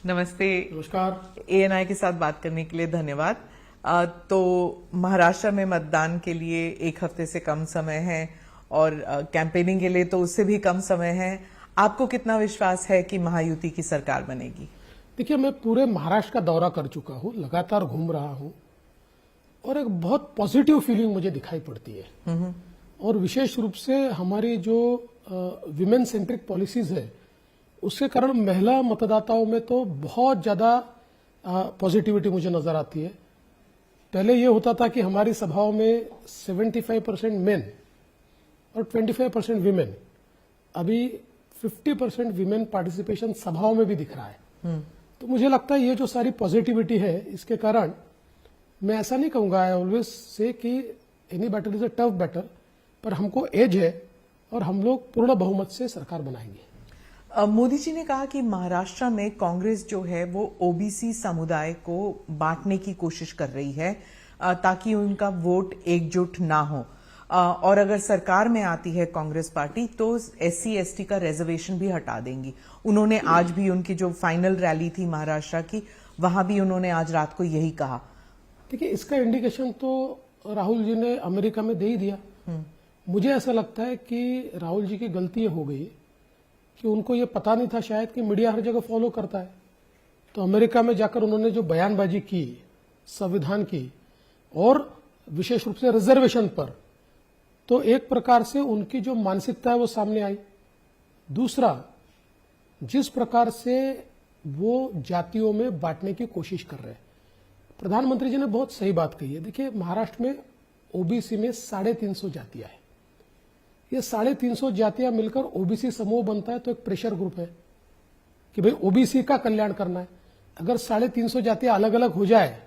नमस्ते। नमस्कार। एएनआई के साथ बात करने के लिए धन्यवाद। तो महाराष्ट्र में मतदान के लिए एक हफ्ते से कम समय है और कैंपेनिंग के लिए तो उससे भी कम समय है। आपको कितना विश्वास है कि महायुति की सरकार बनेगी? देखिए, मैं पूरे महाराष्ट्र का दौरा कर चुका हूँ, लगातार घूम रहा हूँ और एक बहुत पॉजिटिव फीलिंग मुझे दिखाई पड़ती है। और विशेष रूप से हमारी जो विमेन सेंट्रिक पॉलिसीज है उसके कारण महिला मतदाताओं में तो बहुत ज्यादा पॉजिटिविटी मुझे नजर आती है। पहले ये होता था कि हमारी सभाओं में 75% मेन और 25% विमेन, अभी 50% विमेन पार्टिसिपेशन सभाओं में भी दिख रहा है। तो मुझे लगता है ये जो सारी पॉजिटिविटी है इसके कारण मैं ऐसा नहीं कहूंगा, आई ऑलवेज से कि any battle is a tough battle, पर हमको एज है और हम लोग पूर्ण बहुमत से सरकार बनाएंगे। मोदी जी ने कहा कि महाराष्ट्र में कांग्रेस जो है वो ओबीसी समुदाय को बांटने की कोशिश कर रही है ताकि उनका वोट एकजुट ना हो, और अगर सरकार में आती है कांग्रेस पार्टी तो एससी एसटी का रिजर्वेशन भी हटा देंगी। उन्होंने आज भी उनकी जो फाइनल रैली थी महाराष्ट्र की, वहां भी उन्होंने आज रात को यही कहा। देखिए, इसका इंडिकेशन तो राहुल जी ने अमेरिका में दे ही दिया। मुझे ऐसा लगता है कि राहुल जी की गलती हो गई कि उनको ये पता नहीं था शायद कि मीडिया हर जगह फॉलो करता है। तो अमेरिका में जाकर उन्होंने जो बयानबाजी की संविधान की और विशेष रूप से रिजर्वेशन पर, तो एक प्रकार से उनकी जो मानसिकता है वो सामने आई। दूसरा, जिस प्रकार से वो जातियों में बांटने की कोशिश कर रहे हैं, प्रधानमंत्री जी ने बहुत सही बात कही है। देखिए, महाराष्ट्र में ओबीसी में 350 जातियां हैं। ये 350 जातियां मिलकर ओबीसी समूह बनता है, तो एक प्रेशर ग्रुप है कि भाई ओबीसी का कल्याण करना है। अगर 350 जातियां अलग अलग हो जाए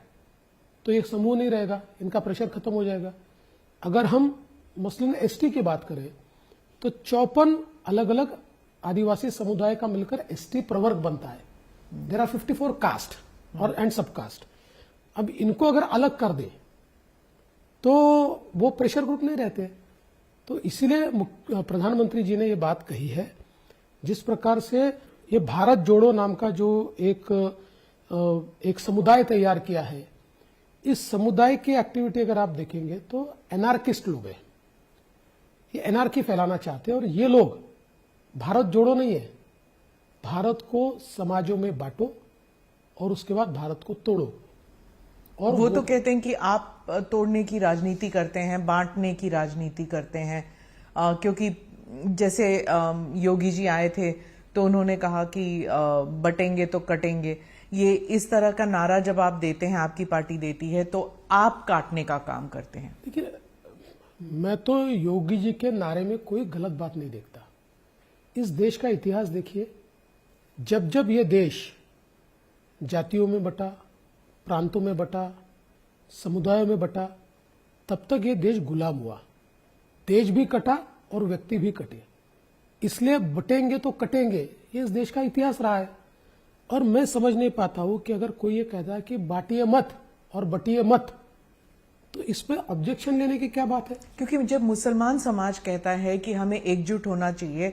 तो एक समूह नहीं रहेगा, इनका प्रेशर खत्म हो जाएगा। अगर हम मसलन एसटी की बात करें तो 54 अलग अलग आदिवासी समुदाय का मिलकर एसटी प्रवर्ग बनता है। देयर आर 54 कास्ट और एंड सब कास्ट। अब इनको अगर अलग कर दे तो वो प्रेशर ग्रुप नहीं रहते। तो इसीलिए प्रधानमंत्री जी ने ये बात कही है। जिस प्रकार से ये भारत जोड़ो नाम का जो एक समुदाय तैयार किया है, इस समुदाय की एक्टिविटी अगर आप देखेंगे तो एनार्किस्ट लोग हैं, ये एनार्की फैलाना चाहते हैं। और ये लोग भारत जोड़ो नहीं है, भारत को समाजों में बांटो और उसके बाद भारत को तोड़ो। और वो तो कहते हैं कि आप तोड़ने की राजनीति करते हैं, बांटने की राजनीति करते हैं, क्योंकि जैसे योगी जी आए थे तो उन्होंने कहा कि बटेंगे तो कटेंगे। ये इस तरह का नारा जब आप देते हैं, आपकी पार्टी देती है, तो आप काटने का काम करते हैं। देखिए, मैं तो योगी जी के नारे में कोई गलत बात नहीं देखता। इस देश का इतिहास देखिए, जब जब ये देश जातियों में बटा, प्रांतों में बटा, समुदायों में बटा, तब तक ये देश गुलाम हुआ। देश भी कटा और व्यक्ति भी कटे। इसलिए बटेंगे तो कटेंगे, ये इस देश का इतिहास रहा है। और मैं समझ नहीं पाता हूं कि अगर कोई ये कहता है कि बांटिए मत और बटिए मत, तो इस पर ऑब्जेक्शन लेने की क्या बात है? क्योंकि जब मुसलमान समाज कहता है कि हमें एकजुट होना चाहिए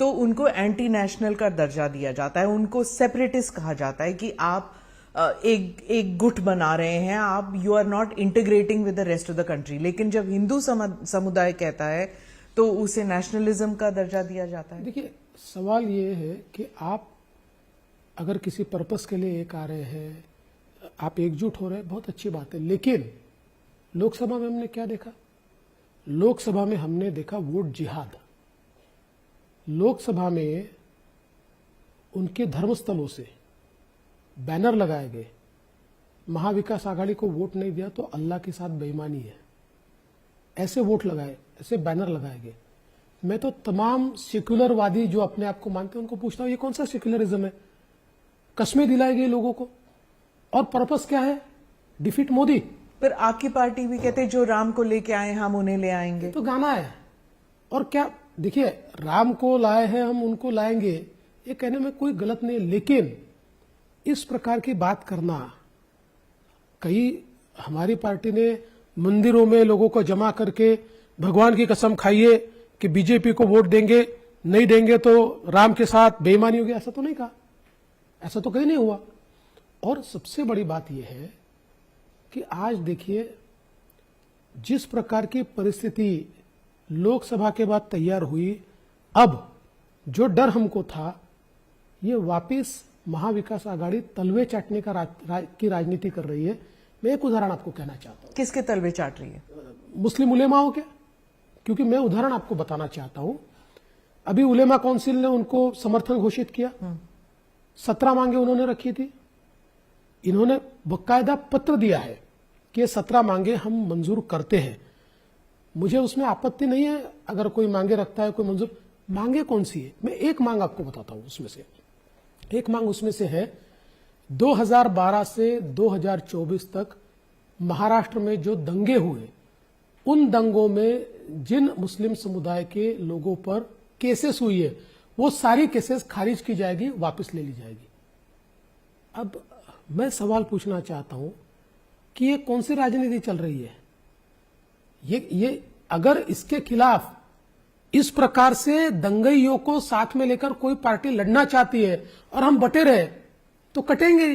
तो उनको एंटी नेशनल का दर्जा दिया जाता है, उनको सेपरेटिस्ट कहा जाता है कि आप एक गुट बना रहे हैं, आप you are not integrating with the rest of the country. लेकिन जब हिंदू समुदाय कहता है तो उसे नेशनलिज्म का दर्जा दिया जाता है। देखिए, सवाल ये है कि आप अगर किसी पर्पस के लिए एक आ रहे हैं, आप एकजुट हो रहे हैं, बहुत अच्छी बात है। लेकिन लोकसभा में हमने क्या देखा? लोकसभा में हमने देखा वोट जिहाद। लोकसभा में उनके धर्मस्थलों से बैनर लगाए गए, महाविकास आघाड़ी को वोट नहीं दिया तो अल्लाह के साथ बेईमानी है, ऐसे वोट लगाए, ऐसे बैनर लगाए गए। मैं तो तमाम सेक्युलरवादी जो अपने आप को मानते हैं उनको पूछता हूं, ये कौन सा सेक्युलरिज्म है? कस्में दिलाई गई लोगों को, और पर्पस क्या है? डिफीट मोदी। पर आपकी पार्टी भी कहते हैं जो राम को लेके आए हम उन्हें ले आएंगे। तो गाना है। और क्या, देखिए, राम को लाए हैं हम उनको लाएंगे, ये कहने में कोई गलत नहीं। लेकिन इस प्रकार की बात करना, कई हमारी पार्टी ने मंदिरों में लोगों को जमा करके भगवान की कसम खाइए कि बीजेपी को वोट देंगे, नहीं देंगे तो राम के साथ बेईमानी होगी, ऐसा तो नहीं कहा। ऐसा तो कहीं नहीं हुआ। और सबसे बड़ी बात यह है कि आज देखिए जिस प्रकार की परिस्थिति लोकसभा के बाद तैयार हुई, अब जो डर हमको था ये वापिस महाविकास आघाड़ी तलवे चाटने का की राजनीति कर रही है। मैं एक उदाहरण आपको कहना चाहता हूं। किसके तलवे चाट रही है? मुस्लिम उलेमाओं के, क्योंकि मैं उदाहरण आपको बताना चाहता हूं। अभी उलेमा काउंसिल ने उनको समर्थन घोषित किया, 17 मांगे उन्होंने रखी थी। इन्होंने बकायदा पत्र दिया है कि ये 17 मांगे हम मंजूर करते हैं। मुझे उसमें आपत्ति नहीं है अगर कोई मांगे रखता है, कोई मंजूर। मांगे कौन सी है? मैं एक मांग आपको बताता हूं। उसमें से एक मांग उसमें से है 2012 से 2024 तक महाराष्ट्र में जो दंगे हुए, उन दंगों में जिन मुस्लिम समुदाय के लोगों पर केसेस हुई है वो सारी केसेस खारिज की जाएगी, वापस ले ली जाएगी। अब मैं सवाल पूछना चाहता हूं कि ये कौन सी राजनीति चल रही है? ये अगर इसके खिलाफ इस प्रकार से दंगइयों को साथ में लेकर कोई पार्टी लड़ना चाहती है और हम बटे रहे तो कटेंगे।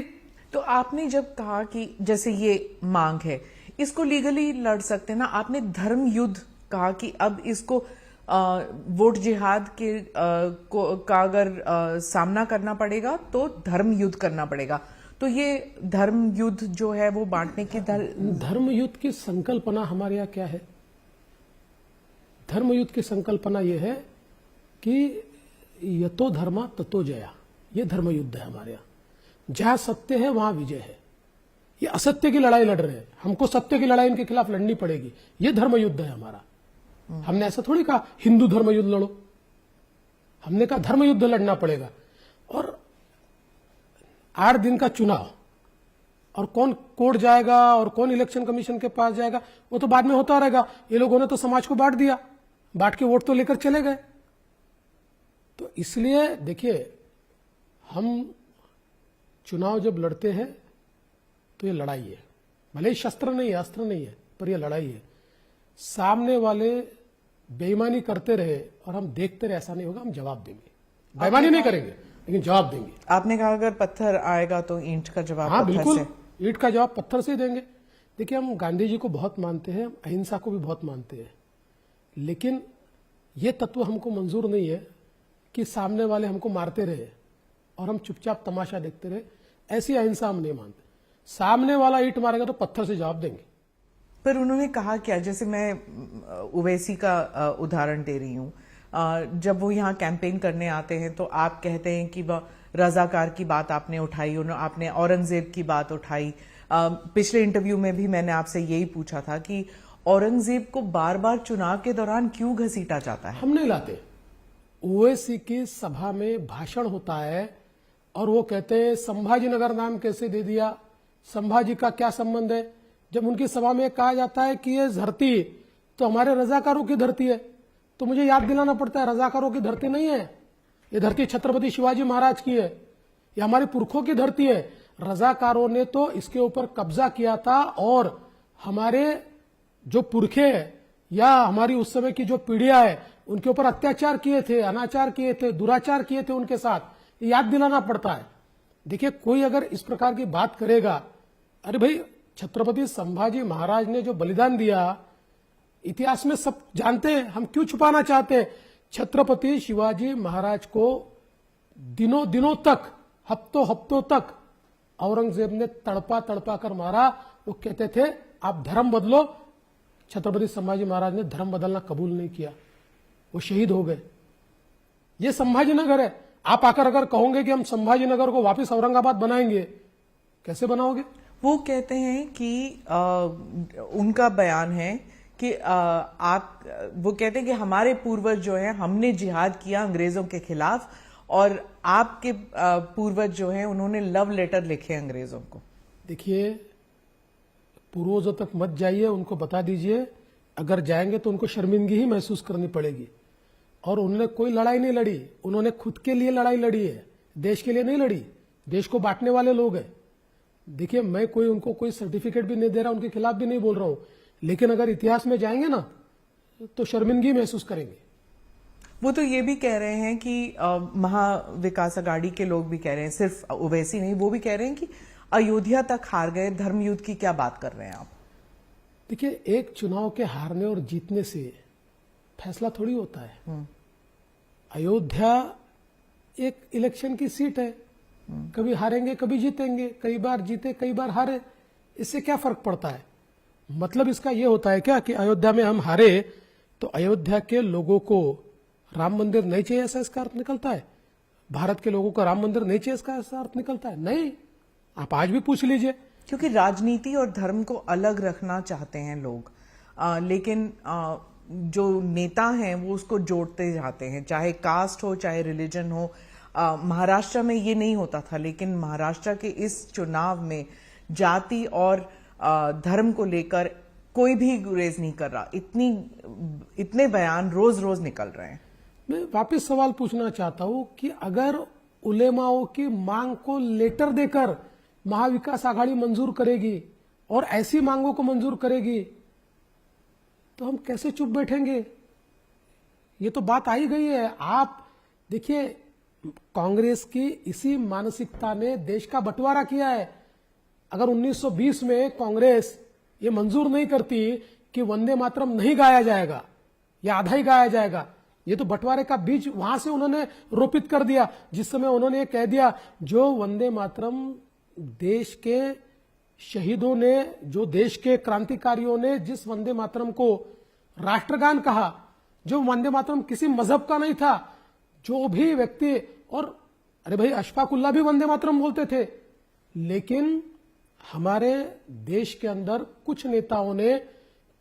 तो आपने जब कहा कि जैसे ये मांग है, इसको लीगली लड़ सकते हैं ना। आपने धर्म युद्ध कहा कि अब इसको वोट जिहाद के का अगर सामना करना पड़ेगा तो धर्म युद्ध करना पड़ेगा। तो ये धर्म युद्ध जो है वो बांटने की धर्म युद्ध की संकल्पना हमारे यहाँ क्या है? धर्म युद्ध की संकल्पना यह है कि यतो धर्मा ततो जया। ये धर्म युद्ध है हमारे यहाँ। जहां सत्य है वहां विजय है। ये असत्य की लड़ाई लड़ रहे हैं, हमको सत्य की लड़ाई इनके खिलाफ लड़नी पड़ेगी। ये धर्म युद्ध है हमारा। हमने ऐसा थोड़ी कहा हिंदू धर्म युद्ध लड़ो, हमने कहा धर्म युद्ध लड़ना पड़ेगा। और 8 दिन का चुनाव, और कौन कोर्ट जाएगा और कौन इलेक्शन कमीशन के पास जाएगा वो तो बाद में होता रहेगा। ये लोगों ने तो समाज को बांट दिया, बांट के वोट तो लेकर चले गए। तो इसलिए देखिए, हम चुनाव जब लड़ते हैं तो ये लड़ाई है। भले ही शस्त्र नहीं है, अस्त्र नहीं है, पर यह लड़ाई है। सामने वाले बेईमानी करते रहे और हम देखते रहे, ऐसा नहीं होगा। हम जवाब देंगे, बेईमानी नहीं करेंगे लेकिन जवाब देंगे। आपने कहा अगर पत्थर आएगा तो ईंट का जवाब हाँ पत्थर बिल्कुल, से। ईंट का जवाब पत्थर से ही देंगे। देखिए, हम गांधी जी को बहुत मानते हैं, अहिंसा को भी बहुत मानते हैं, लेकिन ये तत्व हमको मंजूर नहीं है कि सामने वाले हमको मारते रहे और हम चुपचाप तमाशा देखते रहे। ऐसी अहिंसा हम नहीं मानते। सामने वाला ईंट मारेगा तो पत्थर से जवाब देंगे। पर उन्होंने कहा क्या? जैसे मैं ओवैसी का उदाहरण दे रही हूं, जब वो यहाँ कैंपेन करने आते हैं तो आप कहते हैं कि रजाकार की बात आपने उठाई, आपने औरंगजेब की बात उठाई। पिछले इंटरव्यू में भी मैंने आपसे यही पूछा था कि औरंगजेब को बार बार चुनाव के दौरान क्यों घसीटा जाता है? हम नहीं लाते। ओवैसी की सभा में भाषण होता है और वो कहते हैं संभाजीनगर नाम कैसे दे दिया, संभाजी का क्या संबंध है। जब उनकी सभा में कहा जाता है कि ये धरती तो हमारे रजाकारों की धरती है, तो मुझे याद दिलाना पड़ता है रजाकारों की धरती नहीं है, ये धरती छत्रपति शिवाजी महाराज की है, ये हमारे पुरखों की धरती है। रजाकारों ने तो इसके ऊपर कब्जा किया था और हमारे जो पुरखे या हमारी उस समय की जो पीढ़ियां है उनके ऊपर अत्याचार किए थे, अनाचार किए थे, दुराचार किए थे उनके साथ। याद दिलाना पड़ता है। देखिए, कोई अगर इस प्रकार की बात करेगा, अरे भाई छत्रपति संभाजी महाराज ने जो बलिदान दिया इतिहास में सब जानते हैं, हम क्यों छुपाना चाहते हैं। छत्रपति शिवाजी महाराज को दिनों दिनों तक, हफ्तों हफ्तों तक औरंगजेब ने तड़पा तड़पा कर मारा। वो कहते थे आप धर्म बदलो, छत्रपति संभाजी महाराज ने धर्म बदलना कबूल नहीं किया, वो शहीद हो गए। ये संभाजीनगर है। आप आकर अगर कहोगे कि हम संभाजीनगर को वापस औरंगाबाद बनाएंगे, कैसे बनाओगे? वो कहते हैं कि उनका बयान है कि वो कहते हैं कि हमारे पूर्वज जो है हमने जिहाद किया अंग्रेजों के खिलाफ और आपके पूर्वज जो है उन्होंने लव लेटर लिखे अंग्रेजों को। देखिए, पूर्वजों तक मत जाइए, उनको बता दीजिए अगर जाएंगे तो उनको शर्मिंदगी ही महसूस करनी पड़ेगी। और उन्होंने कोई लड़ाई नहीं लड़ी, उन्होंने खुद के लिए लड़ाई लड़ी है, देश के लिए नहीं लड़ी। देश को बांटने वाले लोग हैं। देखिए, मैं कोई उनको कोई सर्टिफिकेट भी नहीं दे रहा, उनके खिलाफ भी नहीं बोल रहा हूं, लेकिन अगर इतिहास में जाएंगे ना तो शर्मिंदगी महसूस करेंगे। वो तो ये भी कह रहे हैं कि महाविकास अघाड़ी के लोग भी कह रहे हैं, सिर्फ ओवैसी नहीं, वो भी कह रहे हैं कि अयोध्या तक हार गए, धर्म युद्ध की क्या बात कर रहे हैं आप? देखिए, एक चुनाव के हारने और जीतने से फैसला थोड़ी होता है। अयोध्या एक इलेक्शन की सीट है, कभी हारेंगे कभी जीतेंगे, कई बार जीते कई बार हारे, इससे क्या फर्क पड़ता है? मतलब इसका यह होता है क्या कि अयोध्या में हम हारे तो अयोध्या के लोगों को राम मंदिर नहीं चाहिए, ऐसा इसका अर्थ निकलता है? भारत के लोगों को राम मंदिर नहीं चाहिए, इसका ऐसा अर्थ निकलता है? नहीं। आप आज भी पूछ लीजिए। क्योंकि राजनीति और धर्म को अलग रखना चाहते हैं लोग, लेकिन जो नेता हैं वो उसको जोड़ते जाते हैं, चाहे कास्ट हो चाहे रिलीजन हो। महाराष्ट्र में ये नहीं होता था, लेकिन महाराष्ट्र के इस चुनाव में जाति और धर्म को लेकर कोई भी गुरेज नहीं कर रहा। इतने बयान रोज रोज निकल रहे हैं। मैं वापस सवाल पूछना चाहता हूं कि अगर उलेमाओं की मांग को लेटर देकर महाविकास आघाड़ी मंजूर करेगी और ऐसी मांगों को मंजूर करेगी तो हम कैसे चुप बैठेंगे? ये तो बात आई गई है। आप देखिए, कांग्रेस की इसी मानसिकता ने देश का बंटवारा किया है। अगर 1920 में कांग्रेस ये मंजूर नहीं करती कि वंदे मातरम नहीं गाया जाएगा या आधा ही गाया जाएगा, ये तो बंटवारे का बीज वहां से उन्होंने रोपित कर दिया, जिस समय उन्होंने ये कह दिया जो वंदे मातरम देश के शहीदों ने, जो देश के क्रांतिकारियों ने जिस वंदे मातरम को राष्ट्रगान कहा, जो वंदे मातरम किसी मजहब का नहीं था, जो भी व्यक्ति, और अरे भाई अशफाक उल्लाह भी वंदे मातरम बोलते थे, लेकिन हमारे देश के अंदर कुछ नेताओं ने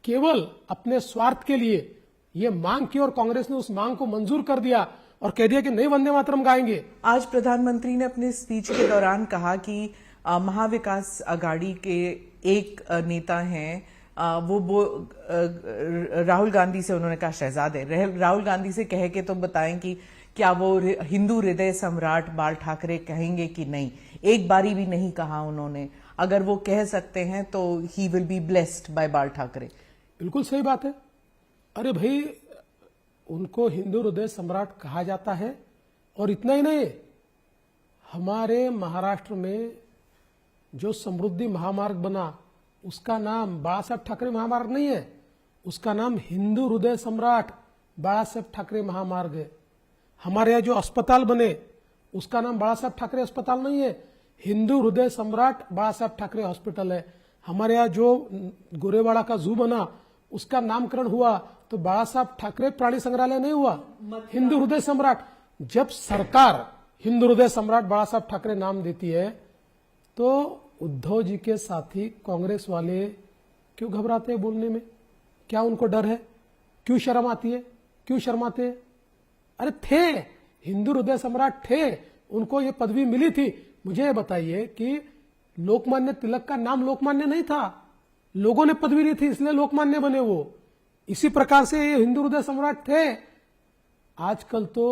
केवल अपने स्वार्थ के लिए ये मांग की और कांग्रेस ने उस मांग को मंजूर कर दिया और कह दिया कि नहीं वंदे मातरम गाएंगे। आज प्रधानमंत्री ने अपने स्पीच के दौरान कहा कि महाविकास अघाड़ी के एक नेता हैं, वो राहुल गांधी से, उन्होंने कहा शहजादे राहुल गांधी से कह के तो बताएं कि क्या वो हिंदू हृदय सम्राट बाल ठाकरे कहेंगे कि नहीं। एक बारी भी नहीं कहा उन्होंने। अगर वो कह सकते हैं तो he will be blessed by Bal Thackeray. बिल्कुल सही बात है। अरे भाई, उनको हिंदू हृदय सम्राट कहा जाता है, और इतना ही नहीं, हमारे महाराष्ट्र में जो समृद्धि महामार्ग बना उसका नाम बाला साहब ठाकरे महामार्ग नहीं है, उसका नाम हिंदू हृदय सम्राट बाला साहब ठाकरे महामार्ग है। हमारे यहाँ जो अस्पताल बने उसका नाम बाला साहब ठाकरे अस्पताल नहीं है, हिंदू हृदय सम्राट बाला साहब ठाकरे हॉस्पिटल है। हमारे यहाँ जो गोरेवाड़ा का जू बना उसका नामकरण हुआ तो बाला साहब ठाकरे प्राणी संग्रहालय नहीं हुआ, हिंदू हृदय सम्राट। जब सरकार हिंदू हृदय सम्राट बाला साहब ठाकरे नाम देती है तो उद्धव जी के साथी कांग्रेस वाले क्यों घबराते हैं बोलने में? क्या उनको डर है? क्यों शर्म आती है? क्यों शर्माते हैं? अरे थे, हिंदू हृदय सम्राट थे, उनको ये पदवी मिली थी। मुझे ये बताइए कि लोकमान्य तिलक का नाम लोकमान्य नहीं था, लोगों ने पदवी दी थी इसलिए लोकमान्य बने वो। इसी प्रकार से ये हिंदू हृदय सम्राट थे। आजकल तो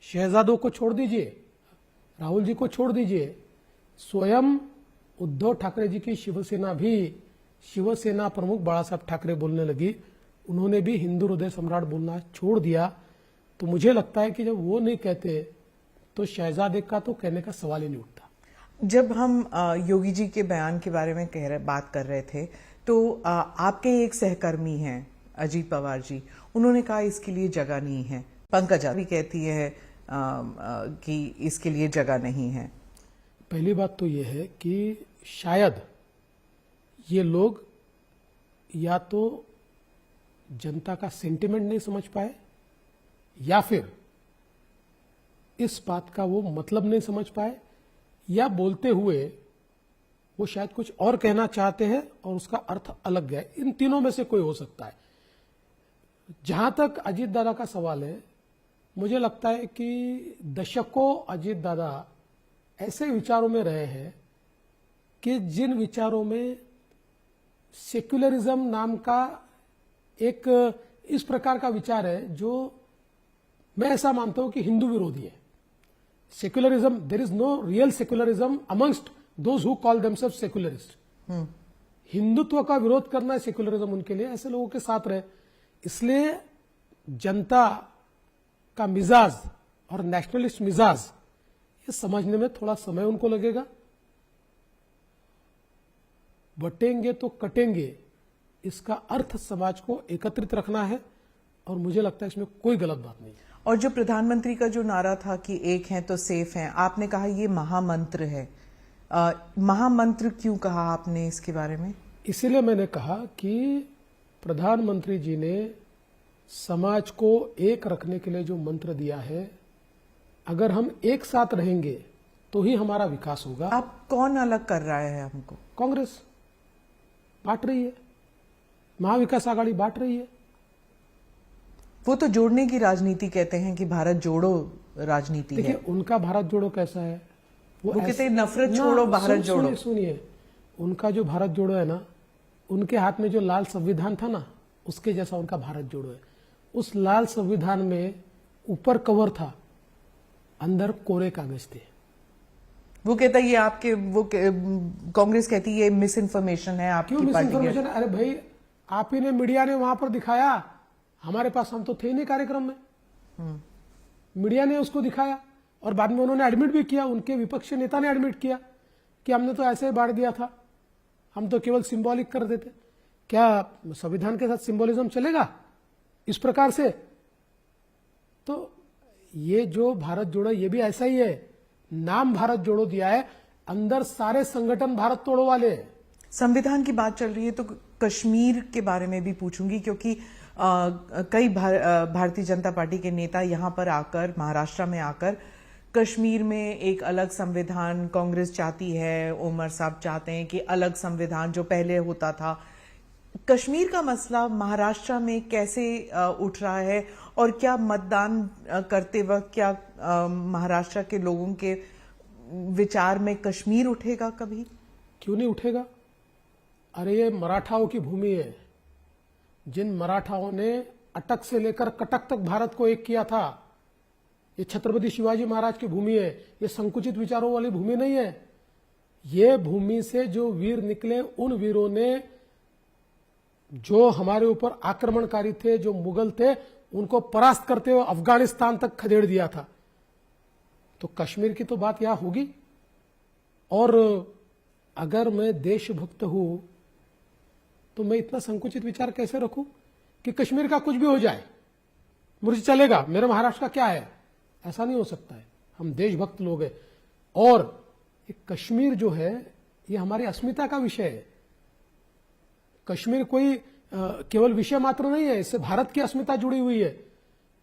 शहजादों को छोड़ दीजिए, राहुल जी को छोड़ दीजिए, स्वयं उद्धव ठाकरे जी की शिवसेना भी शिवसेना प्रमुख बाला साहब ठाकरे बोलने लगी, उन्होंने भी हिंदू हृदय सम्राट बोलना छोड़ दिया। तो मुझे लगता है कि जब वो नहीं कहते तो शहजादे का तो कहने का सवाल ही नहीं उठता। जब हम योगी जी के बयान के बारे में बात कर रहे थे तो आपके एक सहकर्मी हैं अजीत पवार जी, उन्होंने कहा इसके लिए जगह नहीं है। पंकजा भी कहती है कि इसके लिए जगह नहीं है। पहली बात तो यह है कि शायद ये लोग या तो जनता का सेंटिमेंट नहीं समझ पाए या फिर इस बात का वो मतलब नहीं समझ पाए, या बोलते हुए वो शायद कुछ और कहना चाहते हैं और उसका अर्थ अलग गया। इन तीनों में से कोई हो सकता है। जहां तक अजीत दादा का सवाल है, मुझे लगता है कि दशकों अजीत दादा ऐसे विचारों में रहे हैं कि जिन विचारों में सेक्युलरिज्म नाम का एक इस प्रकार का विचार है जो मैं ऐसा मानता हूं कि हिंदू विरोधी है। Secularism, there is no real secularism amongst those who call themselves secularist. Hindutva का विरोध करना है सेक्युलरिज्म उनके लिए, ऐसे लोगों के साथ रहे। इसलिए जनता का मिजाज और नेशनलिस्ट मिजाज ये समझने में थोड़ा समय उनको लगेगा। बटेंगे तो कटेंगे, इसका अर्थ समाज को एकत्रित रखना है और मुझे लगता है इसमें कोई गलत बात नहीं है। और जो प्रधानमंत्री का जो नारा था कि एक हैं तो सेफ हैं, आपने कहा ये महामंत्र है। महामंत्र क्यों कहा आपने इसके बारे में? इसीलिए मैंने कहा कि प्रधानमंत्री जी ने समाज को एक रखने के लिए जो मंत्र दिया है, अगर हम एक साथ रहेंगे तो ही हमारा विकास होगा। अब कौन अलग कर रहा है हमको? कांग्रेस बांट रही है, महाविकास आघाड़ी बांट रही है। वो तो जोड़ने की राजनीति कहते हैं कि भारत जोड़ो राजनीति है। देखिए उनका भारत जोड़ो कैसा है, वो कहते हैं नफरत छोड़ो भारत जोड़ो। सुनिए, उनका जो भारत जोड़ो है ना, उनके हाथ में जो लाल संविधान था ना, उसके जैसा उनका भारत जोड़ो है। उस लाल संविधान में ऊपर कवर था, अंदर कोरे कागज थे। वो कहता है ये आपके कांग्रेस कहती है ये मिस इन्फॉर्मेशन है आपकी क्यों मिस पार्टी इन्फॉर्मेशन? अरे भाई, आप ही ने, मीडिया ने वहां पर दिखाया, हमारे पास हम तो थे ही नहीं कार्यक्रम में। मीडिया ने उसको दिखाया और बाद में उन्होंने एडमिट भी किया, उनके विपक्षी नेता ने एडमिट किया कि हमने तो ऐसे ही बांट दिया था, हम तो केवल सिंबॉलिक कर देते। क्या संविधान के साथ सिंबोलिज्म चलेगा इस प्रकार से? तो ये जो भारत जोड़ो ये भी ऐसा ही है, नाम भारत जोड़ो दिया है, अंदर सारे संगठन भारत तोड़ो वाले हैं। संविधान की बात चल रही है तो कश्मीर के बारे में भी पूछूंगी, क्योंकि कई भारतीय जनता पार्टी के नेता यहां पर आकर, महाराष्ट्र में आकर, कश्मीर में एक अलग संविधान कांग्रेस चाहती है, उमर साहब चाहते हैं कि अलग संविधान जो पहले होता था। कश्मीर का मसला महाराष्ट्र में कैसे उठ रहा है और क्या मतदान करते वक्त क्या महाराष्ट्र के लोगों के विचार में कश्मीर उठेगा कभी? क्यों नहीं उठेगा? अरे ये मराठाओं की भूमि है। जिन मराठाओं ने अटक से लेकर कटक तक भारत को एक किया था, ये छत्रपति शिवाजी महाराज की भूमि है। ये संकुचित विचारों वाली भूमि नहीं है। ये भूमि से जो वीर निकले, उन वीरों ने जो हमारे ऊपर आक्रमणकारी थे, जो मुगल थे, उनको परास्त करते हुए अफगानिस्तान तक खदेड़ दिया था। तो कश्मीर की तो बात यहां होगी। और अगर मैं देशभक्त हूं तो मैं इतना संकुचित विचार कैसे रखूं कि कश्मीर का कुछ भी हो जाए मुझे चलेगा, मेरे महाराष्ट्र का क्या है? ऐसा नहीं हो सकता है। हम देशभक्त लोग हैं और ये कश्मीर जो है ये हमारी अस्मिता का विषय है। कश्मीर कोई केवल विषय मात्र नहीं है, इससे भारत की अस्मिता जुड़ी हुई है।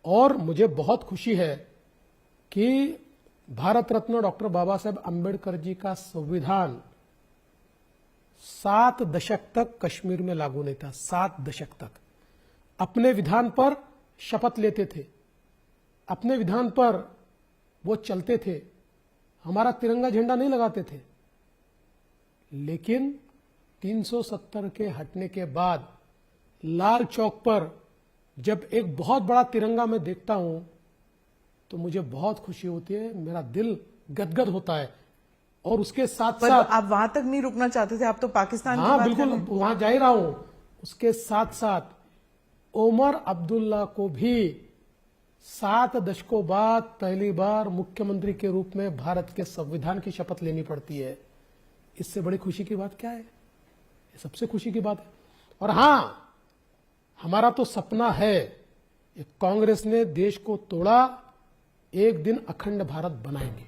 और मुझे बहुत खुशी है कि भारत रत्न डॉक्टर बाबा साहेब अंबेडकर जी का संविधान 7 दशक तक कश्मीर में लागू नहीं था। 7 दशक तक अपने विधान पर शपथ लेते थे, अपने विधान पर वो चलते थे, हमारा तिरंगा झंडा नहीं लगाते थे। लेकिन 370 के हटने के बाद लाल चौक पर जब एक बहुत बड़ा तिरंगा मैं देखता हूं तो मुझे बहुत खुशी होती है, मेरा दिल गदगद होता है। और उसके साथ पर साथ आप वहां तक नहीं रुकना चाहते थे, आप तो पाकिस्तान की हाँ बात बिल्कुल कर रहे हैं। वहां जा ही रहा हूं। उसके साथ साथ ओमर अब्दुल्ला को भी 7 दशकों बाद पहली बार मुख्यमंत्री के रूप में भारत के संविधान की शपथ लेनी पड़ती है। इससे बड़ी खुशी की बात क्या है? ये सबसे खुशी की बात है। और हां, हमारा तो सपना है, कांग्रेस ने देश को तोड़ा, एक दिन अखंड भारत बनाएंगे।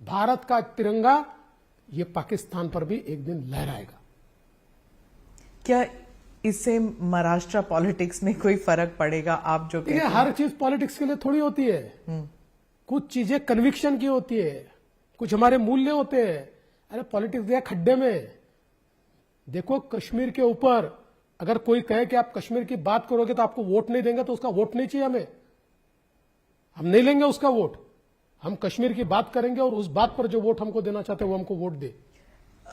भारत का तिरंगा ये पाकिस्तान पर भी एक दिन लहराएगा। क्या इससे महाराष्ट्र पॉलिटिक्स में कोई फर्क पड़ेगा? आप जो कहते देखिए, हैं हर चीज पॉलिटिक्स के लिए थोड़ी होती है। कुछ चीजें कन्विक्शन की होती है, कुछ हमारे मूल्य होते हैं। अरे पॉलिटिक्स गया खड्डे में। देखो, कश्मीर के ऊपर अगर कोई कहे कि आप कश्मीर की बात करोगे तो आपको वोट नहीं देंगे, तो उसका वोट नहीं चाहिए हमें। हम नहीं लेंगे उसका वोट। हम कश्मीर की बात करेंगे और उस बात पर जो वोट हमको देना चाहते हैं वो हमको वोट दे।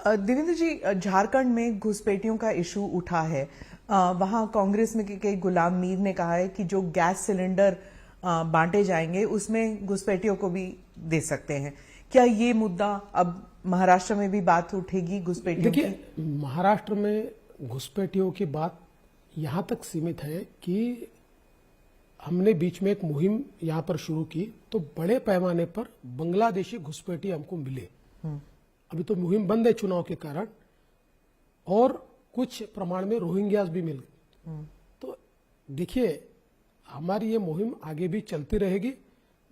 देवेंद्र जी, झारखंड में घुसपैठियों का इशू उठा है। वहां कांग्रेस में के गुलाम मीर ने कहा है कि जो गैस सिलेंडर बांटे जाएंगे उसमें घुसपैठियों को भी दे सकते हैं। क्या ये मुद्दा अब महाराष्ट्र में भी बात उठेगी घुसपैठियों की? देखिए, महाराष्ट्र में घुसपैठियों की बात यहां तक सीमित है कि हमने बीच में एक मुहिम यहाँ पर शुरू की तो बड़े पैमाने पर बांग्लादेशी घुसपैठी हमको मिले। अभी तो मुहिम बंद है चुनाव के कारण, और कुछ प्रमाण में रोहिंग्यास भी मिल गए। तो देखिए, हमारी ये मुहिम आगे भी चलती रहेगी।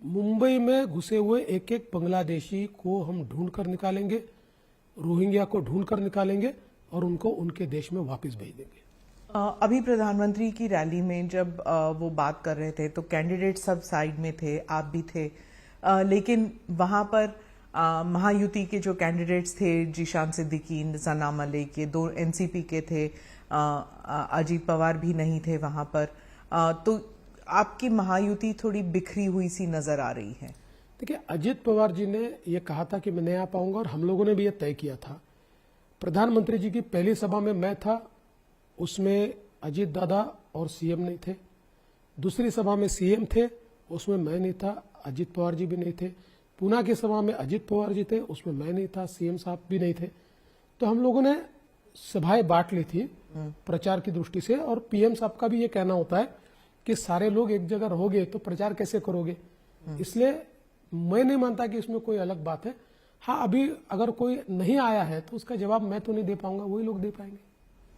मुंबई में घुसे हुए एक एक बांग्लादेशी को हम ढूंढ कर निकालेंगे, रोहिंग्या को ढूंढ कर निकालेंगे और उनको उनके देश में वापस भेज देंगे। अभी प्रधानमंत्री की रैली में जब वो बात कर रहे थे तो कैंडिडेट सब साइड में थे, आप भी थे, लेकिन वहां पर महायुति के जो कैंडिडेट्स थे, जीशान सिद्दीकी, सना मलिक, ये दो एनसीपी के थे, अजीत पवार भी नहीं थे वहां पर, तो आपकी महायुति थोड़ी बिखरी हुई सी नजर आ रही है। देखिए, अजीत पवार जी ने यह कहा था कि मैं नहीं आ पाऊंगा, और हम लोगों ने भी यह तय किया था। प्रधानमंत्री जी की पहली सभा में मैं था, उसमें अजीत दादा और सीएम नहीं थे। दूसरी सभा में सीएम थे, उसमें मैं नहीं था, अजीत पवार जी भी नहीं थे। पूना की सभा में अजीत पवार जी थे, उसमें मैं नहीं था, सीएम साहब भी नहीं थे। तो हम लोगों ने सभाएं बांट ली थी प्रचार की दृष्टि से, और पीएम साहब का भी ये कहना होता है कि सारे लोग एक जगह रहोगे तो प्रचार कैसे करोगे। इसलिए मैं नहीं मानता कि इसमें कोई अलग बात है। हाँ, अभी अगर कोई नहीं आया है तो उसका जवाब मैं तो नहीं दे पाऊंगा, वही लोग दे पाएंगे।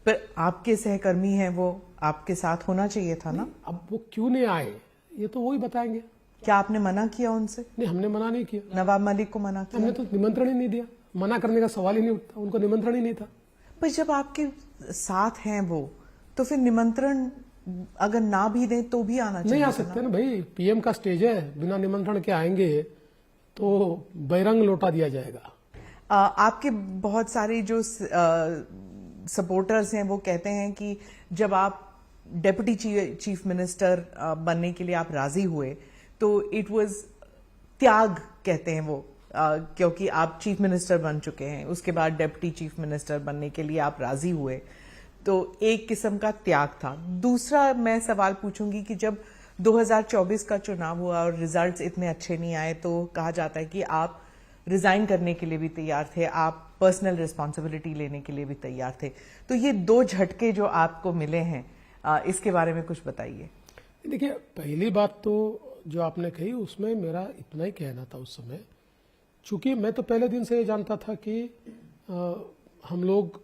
पर आपके सहकर्मी हैं, वो आपके साथ होना चाहिए था ना। अब वो क्यों नहीं आए ये तो वही बताएंगे। क्या आपने मना किया उनसे? नहीं, हमने मना नहीं किया। नवाब मलिक को मना किया? हमने तो निमंत्रण ही नहीं दिया, मना करने का सवाल ही नहीं उठता, उनको निमंत्रण ही नहीं था। पर जब आपके साथ हैं वो, तो फिर निमंत्रण अगर ना भी दें तो भी आना चाहिए। नहीं आ सकते ना भाई, पीएम का स्टेज है, बिना निमंत्रण के आएंगे तो बहिरंग लौटा दिया जाएगा। आपके बहुत सारे जो सपोर्टर्स हैं वो कहते हैं कि जब आप डेप्यूटी चीफ मिनिस्टर बनने के लिए आप राजी हुए तो इट वाज त्याग, कहते हैं वो, क्योंकि आप चीफ मिनिस्टर बन चुके हैं, उसके बाद डेप्यूटी चीफ मिनिस्टर बनने के लिए आप राजी हुए, तो एक किस्म का त्याग था। दूसरा मैं सवाल पूछूंगी कि जब 2024 का चुनाव हुआ और रिजल्ट्स इतने अच्छे नहीं आए तो कहा जाता है कि आप रिजाइन करने के लिए भी तैयार थे, आप पर्सनल रिस्पॉन्सिबिलिटी लेने के लिए भी तैयार थे। तो ये दो झटके जो आपको मिले हैं, इसके बारे में कुछ बताइए। देखिए, पहली बात तो जो आपने कही उसमें मेरा इतना ही कहना था उस समय, चूंकि मैं तो पहले दिन से ये जानता था कि हम लोग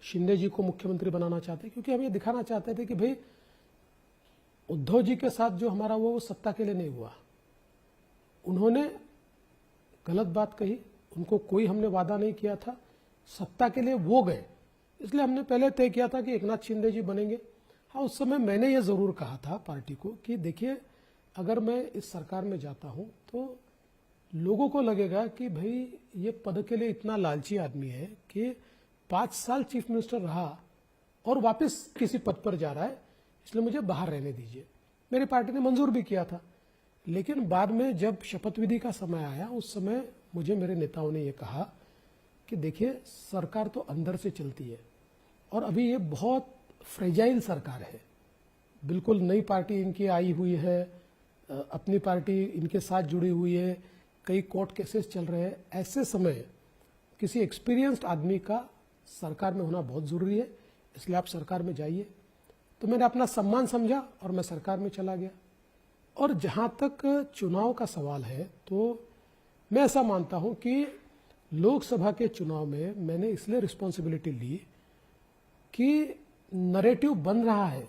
शिंदे जी को मुख्यमंत्री बनाना चाहते, क्योंकि हम ये दिखाना चाहते थे कि भाई उद्धव जी के साथ जो हमारा वो सत्ता के लिए नहीं हुआ। उन्होंने गलत बात कही, उनको कोई हमने वादा नहीं किया था, सत्ता के लिए वो गए, इसलिए हमने पहले तय किया था कि एकनाथ शिंदे जी बनेंगे। हाँ, उस समय मैंने ये जरूर कहा था पार्टी को कि देखिए, अगर मैं इस सरकार में जाता हूं तो लोगों को लगेगा कि भाई ये पद के लिए इतना लालची आदमी है कि 5 साल चीफ मिनिस्टर रहा और वापस किसी पद पर जा रहा है, इसलिए मुझे बाहर रहने दीजिए। मेरी पार्टी ने मंजूर भी किया था, लेकिन बाद में जब शपथ विधि का समय आया उस समय मुझे मेरे नेताओं ने यह कहा कि देखिए, सरकार तो अंदर से चलती है और अभी ये बहुत फ्रेजाइल सरकार है, बिल्कुल नई पार्टी इनकी आई हुई है, अपनी पार्टी इनके साथ जुड़ी हुई है, कई कोर्ट केसेस चल रहे हैं। ऐसे समय किसी एक्सपीरियंस्ड आदमी का सरकार में होना बहुत जरूरी है, इसलिए आप सरकार में जाइए। तो मैंने अपना सम्मान समझा और मैं सरकार में चला गया। और जहां तक चुनाव का सवाल है तो मैं ऐसा मानता हूं कि लोकसभा के चुनाव में मैंने इसलिए रिस्पॉन्सिबिलिटी ली कि नरेटिव बन रहा है,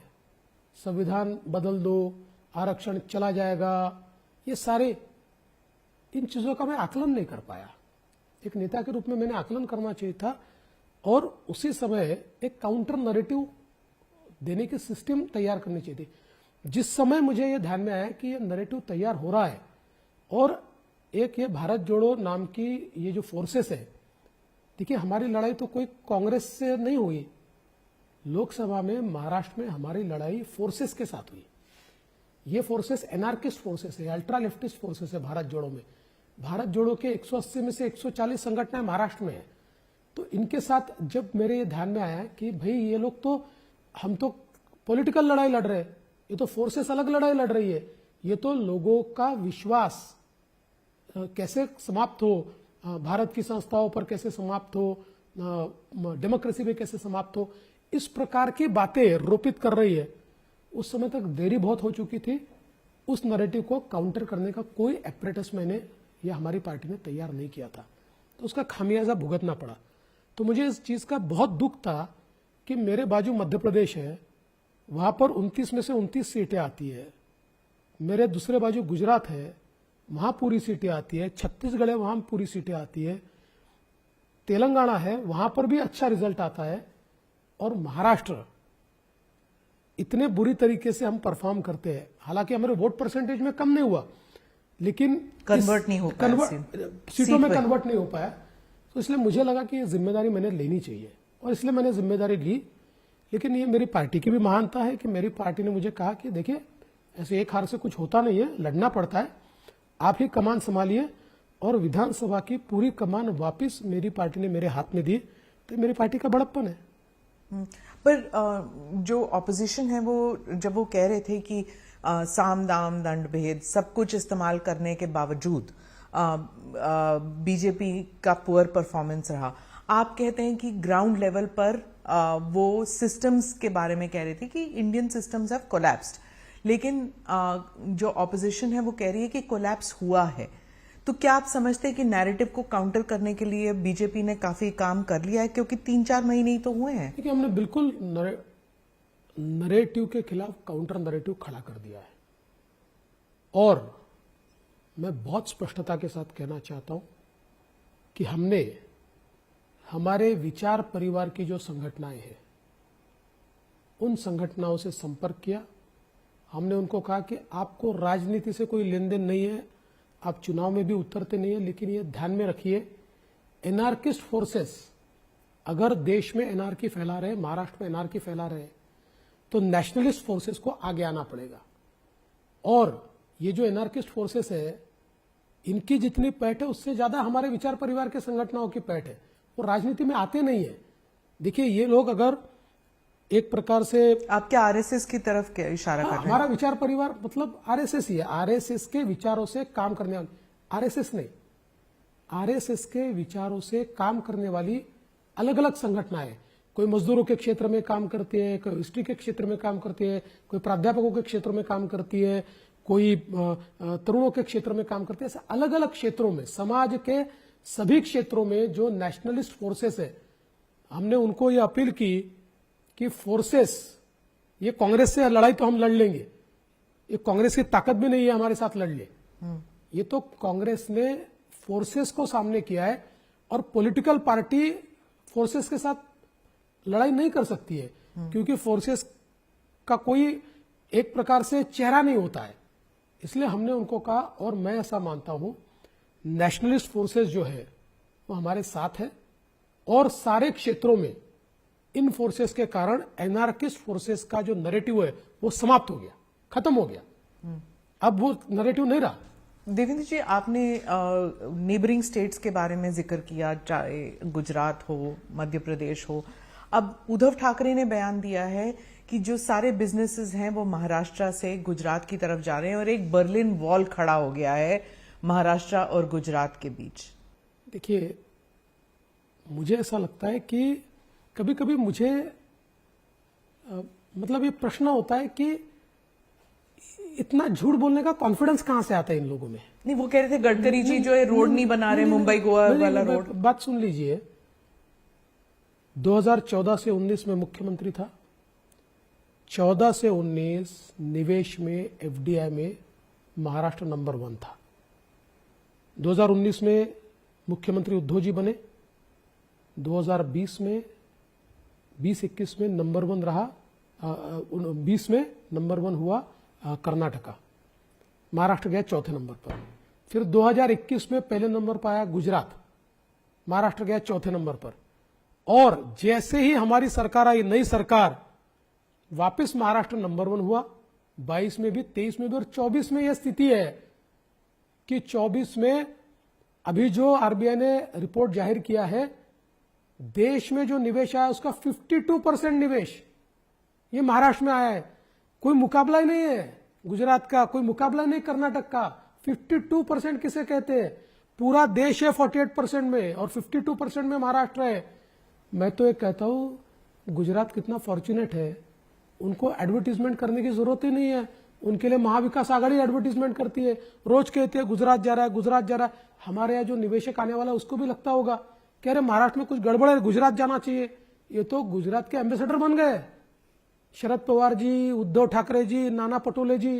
संविधान बदल दो, आरक्षण चला जाएगा, ये सारे इन चीजों का मैं आकलन नहीं कर पाया। एक नेता के रूप में मैंने आकलन करना चाहिए था और उसी समय एक काउंटर नरेटिव देने की सिस्टम तैयार करनी चाहिए थी। जिस समय मुझे ये ध्यान में आया कि ये नरेटिव तैयार हो रहा है और एक ये भारत जोड़ो नाम की ये जो फोर्सेस है, देखिए हमारी लड़ाई तो कोई कांग्रेस से नहीं हुई, लोकसभा में महाराष्ट्र में हमारी लड़ाई फोर्सेस के साथ हुई। ये फोर्सेस एनार्किस्ट फोर्सेस है, अल्ट्रा लेफ्टिस्ट फोर्सेस है। भारत जोड़ो में, भारत जोड़ो के 180 में से 140 संगठनें महाराष्ट्र में है। तो इनके साथ जब मेरे ये ध्यान में आया कि भाई ये लोग तो, हम तो पॉलिटिकल लड़ाई लड़ रहे हैं, ये तो फोर्सेस अलग लड़ाई लड़ रही है, ये तो लोगों का विश्वास कैसे समाप्त हो, भारत की संस्थाओं पर कैसे समाप्त हो, डेमोक्रेसी में कैसे समाप्त हो, इस प्रकार की बातें रोपित कर रही है। उस समय तक देरी बहुत हो चुकी थी उस नैरेटिव को काउंटर करने का कोई एपरेटस मैंने या हमारी पार्टी ने तैयार नहीं किया था, तो उसका खामियाजा भुगतना पड़ा। तो मुझे इस चीज का बहुत दुख था कि मेरे बाजू मध्य प्रदेश है, वहां पर 29 में से 29 सीटें आती है, मेरे दूसरे बाजू गुजरात है, वहां पूरी सीटें आती है, छत्तीसगढ़ है, वहां पूरी सीटें आती है, तेलंगाना है, वहां पर भी अच्छा रिजल्ट आता है, और महाराष्ट्र इतने बुरी तरीके से हम परफॉर्म करते हैं। हालांकि हमारे वोट परसेंटेज में कम नहीं हुआ, लेकिन कन्वर्ट नहीं हो पाया, सीटों में कन्वर्ट नहीं हो पाया। तो इसलिए मुझे लगा कि ये जिम्मेदारी मैंने लेनी चाहिए, और इसलिए मैंने जिम्मेदारी ली। लेकिन ये मेरी पार्टी की भी महानता है कि मेरी पार्टी ने मुझे कहा कि देखिए, ऐसे एक हार से कुछ होता नहीं है, लड़ना पड़ता है, आप ही कमान संभालिए, और विधानसभा की पूरी कमान वापस मेरी पार्टी ने मेरे हाथ में दी। तो मेरी पार्टी का बड़प्पन है। पर जो ऑपोजिशन है वो जब वो कह रहे थे कि साम दाम दंड भेद सब कुछ इस्तेमाल करने के बावजूद बीजेपी का पुअर परफॉर्मेंस रहा, आप कहते हैं कि ग्राउंड लेवल पर वो सिस्टम्स के बारे में कह रहे थे कि इंडियन सिस्टम्स हैव कोलैप्स्ड, लेकिन जो ऑपोजिशन है वो कह रही है कि कोलैप्स हुआ है। तो क्या आप समझते हैं कि नैरेटिव को काउंटर करने के लिए बीजेपी ने काफी काम कर लिया है, क्योंकि 3-4 महीने ही तो हुए हैं? देखिए, हमने बिल्कुल नैरेटिव के खिलाफ काउंटर नैरेटिव खड़ा कर दिया है, और मैं बहुत स्पष्टता के साथ कहना चाहता हूं कि हमने हमारे विचार परिवार की जो संगठनाएं हैं, उन संगठनाओं से संपर्क किया। हमने उनको कहा कि आपको राजनीति से कोई लेन देन नहीं है, आप चुनाव में भी उतरते नहीं है, लेकिन ये ध्यान में रखिए, एनार्किस्ट फोर्सेस अगर देश में एनार्की फैला रहे, महाराष्ट्र में एनार्की फैला रहे, तो नेशनलिस्ट फोर्सेस को आगे आना पड़ेगा। और ये जो एनार्किस्ट फोर्सेस है, इनकी जितनी पैठ है उससे ज्यादा हमारे विचार परिवार के संगठनों की पैठ है। वो राजनीति में आते नहीं है। देखिए, ये लोग अगर एक प्रकार से, आप क्या आरएसएस की तरफ क्या इशारा कर रहे हैं? हमारा विचार परिवार मतलब आरएसएस ही है, आरएसएस के विचारों से काम करने वाली, आरएसएस नहीं, आरएसएस के विचारों से काम करने वाली अलग अलग संगठनाएं, कोई मजदूरों के क्षेत्र में काम करती है, कोई हिस्ट्री के क्षेत्र में काम करती है, कोई प्राध्यापकों के क्षेत्र में काम करती है, कोई तरुणों के क्षेत्र में काम करती है। ऐसे अलग अलग क्षेत्रों में, समाज के सभी क्षेत्रों में जो नेशनलिस्ट फोर्सेस है, हमने उनको ये अपील की कि फोर्सेस, ये कांग्रेस से लड़ाई तो हम लड़ लेंगे, ये कांग्रेस की ताकत भी नहीं है हमारे साथ लड़ ले, ये तो कांग्रेस ने फोर्सेस को सामने किया है, और पॉलिटिकल पार्टी फोर्सेस के साथ लड़ाई नहीं कर सकती है, क्योंकि फोर्सेस का कोई एक प्रकार से चेहरा नहीं होता है। इसलिए हमने उनको कहा, और मैं ऐसा मानता हूं, नेशनलिस्ट फोर्सेस जो है वो हमारे साथ है, और सारे क्षेत्रों में इन फोर्सेस के कारण एनार्किस्ट फोर्सेस का जो नैरेटिव है वो समाप्त हो गया, खत्म हो गया। अब वो नैरेटिव नहीं रहा। देवेंद्र जी, आपने नेबरिंग स्टेट्स के बारे में जिक्र किया, चाहे गुजरात हो, मध्य प्रदेश हो। अब उद्धव ठाकरे ने बयान दिया है कि जो सारे बिजनेसेस हैं वो महाराष्ट्र से गुजरात की तरफ जा रहे हैं, और एक बर्लिन वॉल खड़ा हो गया है महाराष्ट्र और गुजरात के बीच। देखिए, मुझे ऐसा लगता है कि कभी कभी मुझे मतलब ये प्रश्न होता है कि इतना झूठ बोलने का कॉन्फिडेंस कहां से आता है इन लोगों में। नहीं, वो कह रहे थे गडकरी जी जो है रोड नहीं बना रहे, मुंबई गोवा वाला रोड। बात सुन लीजिए, 2014 से 19 में मुख्यमंत्री था, 14 से 19 निवेश में, एफडीआई में महाराष्ट्र नंबर 1 था। 2019 में मुख्यमंत्री उद्धव जी बने, 2020 में 20-21 में नंबर 1 रहा, 20 में नंबर 1 हुआ कर्नाटका, महाराष्ट्र गया चौथे नंबर पर। फिर 2021 में पहले नंबर पर आया गुजरात, महाराष्ट्र गया चौथे नंबर पर। और जैसे ही हमारी सरकार आई, नई सरकार, वापस महाराष्ट्र नंबर 1 हुआ, 22 में भी, 23 में भी, और 24 में यह स्थिति है कि 24 में अभी जो आरबीआई ने रिपोर्ट जाहिर किया है, देश में जो निवेश आया उसका 52% निवेश ये महाराष्ट्र में आया है। कोई मुकाबला ही नहीं है गुजरात का, कोई मुकाबला नहीं कर्नाटक का। 52% किसे कहते हैं? पूरा देश है 48% में, और 52% में महाराष्ट्र है। मैं तो ये कहता हूं, गुजरात कितना फॉर्चुनेट है, उनको एडवर्टीजमेंट करने की जरूरत ही नहीं है। उनके लिए महाविकास आघाड़ी एडवर्टीजमेंट करती है, रोज कहती है गुजरात जा रहा है, गुजरात जा रहा है। हमारे यहाँ जो निवेशक आने वाला है उसको भी लगता होगा कि अरे महाराष्ट्र में कुछ गड़बड़ है, गुजरात जाना चाहिए। ये तो गुजरात के एम्बेसडर बन गए शरद पवार जी, उद्धव ठाकरे जी, नाना पटोले जी।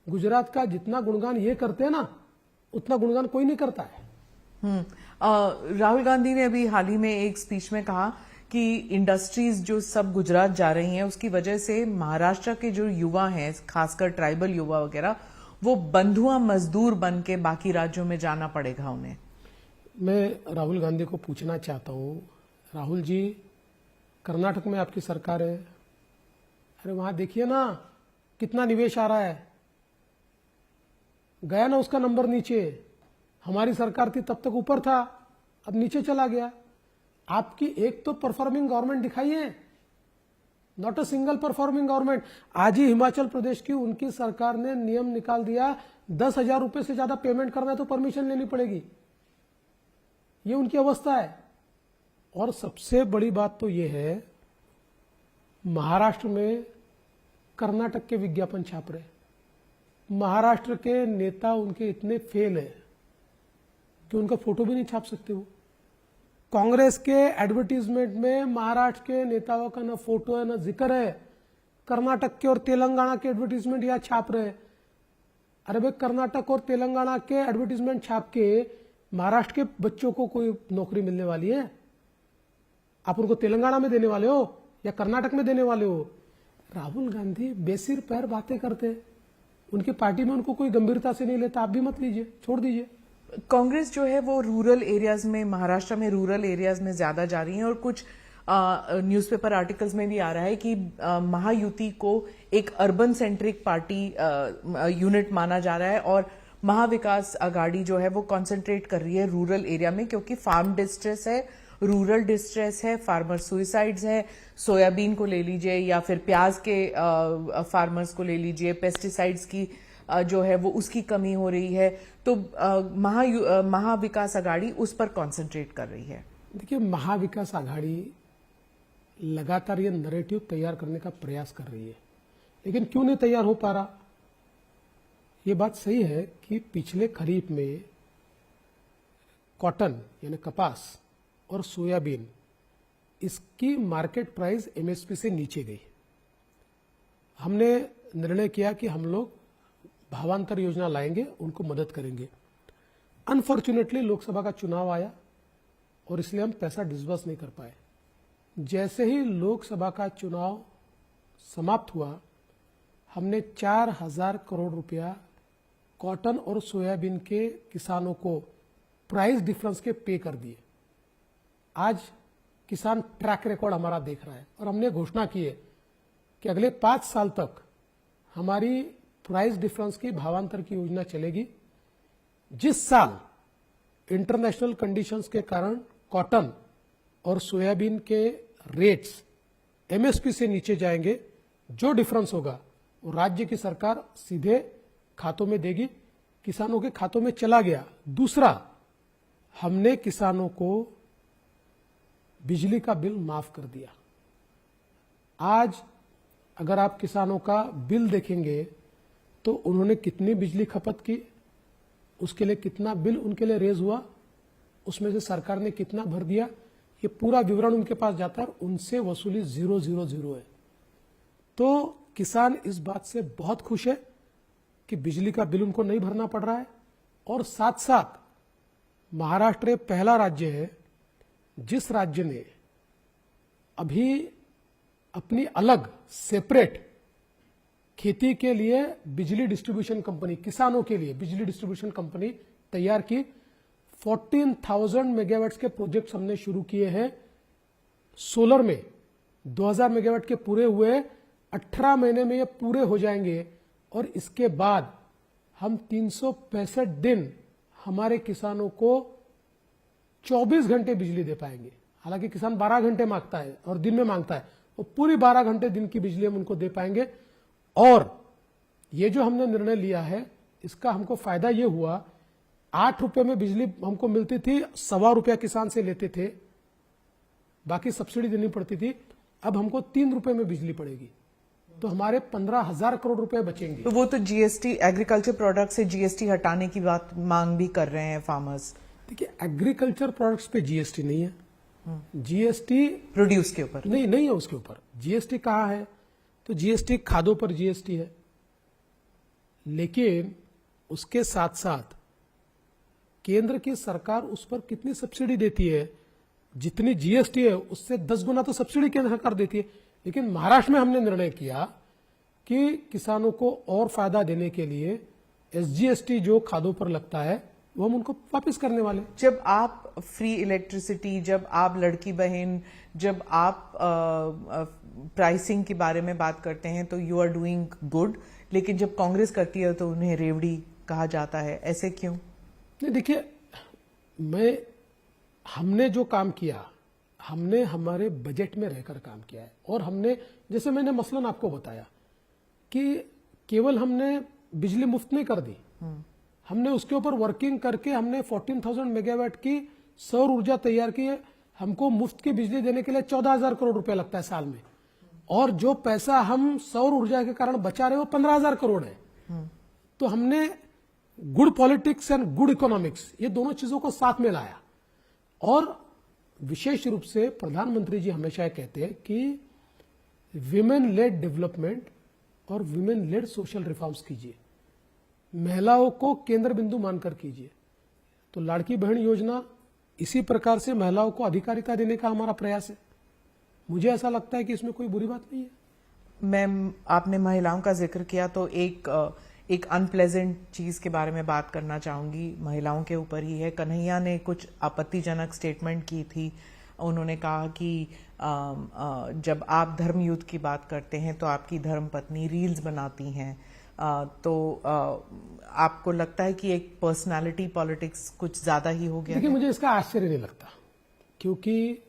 गुजरात का जितना गुणगान ये करते हैं ना, उतना गुणगान कोई नहीं करता है। राहुल गांधी ने अभी हाल ही में एक स्पीच में कहा कि इंडस्ट्रीज जो सब गुजरात जा रही हैं उसकी वजह से महाराष्ट्र के जो युवा हैं, खासकर ट्राइबल युवा वगैरह, वो बंधुआ मजदूर बन के बाकी राज्यों में जाना पड़ेगा उन्हें। मैं राहुल गांधी को पूछना चाहता हूं, राहुल जी, कर्नाटक में आपकी सरकार है, अरे वहां देखिए ना कितना निवेश आ रहा है। गया ना उसका नंबर नीचे। हमारी सरकार थी तब तक ऊपर था, अब नीचे चला गया। आपकी एक तो परफॉर्मिंग गवर्नमेंट दिखाइए, not a single performing government. आज ही हिमाचल प्रदेश की उनकी सरकार ने नियम निकाल दिया, 10,000 रुपए से ज्यादा पेमेंट करना है तो परमिशन लेनी पड़ेगी। ये उनकी अवस्था है। और सबसे बड़ी बात तो ये है, महाराष्ट्र में कर्नाटक के विज्ञापन छाप रहे। महाराष्ट्र के नेता उनके इतने फेल है कि उनका फोटो भी नहीं छाप सकते। वो कांग्रेस के एडवर्टीजमेंट में महाराष्ट्र के नेताओं का ना फोटो है ना जिक्र है। कर्नाटक के और तेलंगाना के एडवर्टीजमेंट यहां छाप रहे। अरे भाई, कर्नाटक और तेलंगाना के एडवर्टीजमेंट छाप के महाराष्ट्र के बच्चों को कोई नौकरी मिलने वाली है? आप उनको तेलंगाना में देने वाले हो या कर्नाटक में देने वाले हो? राहुल गांधी बेसिर पैर बातें करते, उनकी पार्टी में उनको कोई गंभीरता से नहीं लेता। आप भी मत लीजिए, छोड़ दीजिए। कांग्रेस जो है वो रूरल एरियाज में, महाराष्ट्र में रूरल एरियाज में ज्यादा जा रही है और कुछ न्यूज़पेपर आर्टिकल्स में भी आ रहा है कि महायुति को एक अर्बन सेंट्रिक पार्टी यूनिट माना जा रहा है और महाविकास आघाड़ी जो है वो कंसंट्रेट कर रही है रूरल एरिया में, क्योंकि फार्म डिस्ट्रेस है, रूरल डिस्ट्रेस है, फार्मर सुइसाइड्स है। सोयाबीन को ले लीजिए या फिर प्याज के फार्मर्स को ले लीजिए, पेस्टिसाइड्स की जो है वो उसकी कमी हो रही है। तो महाविकास आघाड़ी उस पर कंसंट्रेट कर रही है। देखिए, महाविकास आघाड़ी लगातार ये नैरेटिव तैयार करने का प्रयास कर रही है, लेकिन क्यों नहीं तैयार हो पा रहा? ये बात सही है कि पिछले खरीफ में कॉटन यानी कपास और सोयाबीन, इसकी मार्केट प्राइस एमएसपी से नीचे गई। हमने निर्णय किया कि हम लोग भावांतर योजना लाएंगे, उनको मदद करेंगे। अनफॉर्चुनेटली लोकसभा का चुनाव आया और इसलिए हम पैसा डिसबर्स नहीं कर पाए। जैसे ही लोकसभा का चुनाव समाप्त हुआ, हमने 4,000 करोड़ रुपया कॉटन और सोयाबीन के किसानों को प्राइस डिफरेंस के पे कर दिए। आज किसान ट्रैक रिकॉर्ड हमारा देख रहा है और हमने घोषणा की है कि अगले 5 साल तक हमारी प्राइस डिफरेंस की भावांतर की योजना चलेगी। जिस साल इंटरनेशनल कंडीशंस के कारण कॉटन और सोयाबीन के रेट्स एमएसपी से नीचे जाएंगे, जो डिफरेंस होगा वो राज्य की सरकार सीधे खातों में देगी। किसानों के खातों में चला गया। दूसरा, हमने किसानों को बिजली का बिल माफ कर दिया। आज अगर आप किसानों का बिल देखेंगे तो उन्होंने कितनी बिजली खपत की, उसके लिए कितना बिल उनके लिए रेज हुआ, उसमें से सरकार ने कितना भर दिया, ये पूरा विवरण उनके पास जाता है। उनसे वसूली 000 है। तो किसान इस बात से बहुत खुश है कि बिजली का बिल उनको नहीं भरना पड़ रहा है। और साथ साथ महाराष्ट्र पहला राज्य है जिस राज्य ने अभी अपनी अलग सेपरेट खेती के लिए बिजली डिस्ट्रीब्यूशन कंपनी, किसानों के लिए बिजली डिस्ट्रीब्यूशन कंपनी तैयार की। 14,000 मेगावाट के प्रोजेक्ट्स हमने शुरू किए हैं। सोलर में 2,000 मेगावाट के पूरे हुए, 18 महीने में ये पूरे हो जाएंगे और इसके बाद हम 365 दिन हमारे किसानों को 24 घंटे बिजली दे पाएंगे। हालांकि किसान 12 घंटे मांगता है और दिन में मांगता है, वो पूरी 12 घंटे दिन की बिजली हम उनको दे पाएंगे। और ये जो हमने निर्णय लिया है, इसका हमको फायदा ये हुआ, 8 रुपए में बिजली हमको मिलती थी, ₹1.25 किसान से लेते थे, बाकी सब्सिडी देनी पड़ती थी। अब हमको 3 रुपए में बिजली पड़ेगी। तो हमारे 15,000 करोड़ रुपए बचेंगे। तो वो तो जीएसटी, एग्रीकल्चर प्रोडक्ट से जीएसटी हटाने की बात मांग भी कर रहे हैं फार्मर्स। देखिए, एग्रीकल्चर प्रोडक्ट्स पे जीएसटी नहीं है, जीएसटी प्रोड्यूस के ऊपर नहीं है उसके ऊपर। जीएसटी कहाँ है? तो जीएसटी खादों पर जीएसटी है, लेकिन उसके साथ साथ केंद्र की सरकार उस पर कितनी सब्सिडी देती है, जितनी जीएसटी है उससे 10 गुना तो सब्सिडी केंद्र सरकार देती है। लेकिन महाराष्ट्र में हमने निर्णय किया कि किसानों को और फायदा देने के लिए एसजीएसटी जो खादों पर लगता है वो हम उनको वापस करने वाले। जब आप फ्री इलेक्ट्रिसिटी, जब आप लड़की बहन, जब आप प्राइसिंग के बारे में बात करते हैं तो यू आर डूइंग गुड, लेकिन जब कांग्रेस करती है तो उन्हें रेवड़ी कहा जाता है, ऐसे क्यों? नहीं, देखिए, हमने जो काम किया, हमने हमारे बजट में रहकर काम किया है। और हमने, जैसे मैंने मसलन आपको बताया कि केवल हमने बिजली मुफ्त नहीं कर दी, हमने उसके ऊपर वर्किंग करके हमने 14,000 मेगावाट की सौर ऊर्जा तैयार की है। हमको मुफ्त की बिजली देने के लिए 14,000 करोड़ रुपए लगता है साल में, और जो पैसा हम सौर ऊर्जा के कारण बचा रहे हो 15,000 करोड़ है। तो हमने good politics and good economics, ये दोनों चीजों को साथ में लाया। और विशेष रूप से प्रधानमंत्री जी हमेशा कहते हैं कि विमेन लेड डेवलपमेंट और विमेन लेड सोशल रिफॉर्म्स कीजिए, महिलाओं को केंद्र बिंदु मानकर कीजिए। तो लाड़की बहन योजना इसी प्रकार से महिलाओं को अधिकारिता देने का हमारा प्रयास है। मुझे ऐसा लगता है कि इसमें कोई बुरी बात नहीं है। मैम, आपने महिलाओं का जिक्र किया तो एक अनप्लेजेंट चीज के बारे में बात करना चाहूंगी, महिलाओं के ऊपर ही है। कन्हैया ने कुछ आपत्तिजनक स्टेटमेंट की थी। उन्होंने कहा कि जब आप धर्म युद्ध की बात करते हैं तो आपकी धर्म पत्नी रील्स बनाती हैं, तो आपको लगता है कि एक पर्सनालिटी पॉलिटिक्स कुछ ज्यादा ही हो गया? देखिए, मुझे इसका आश्चर्य नहीं लगता, क्योंकि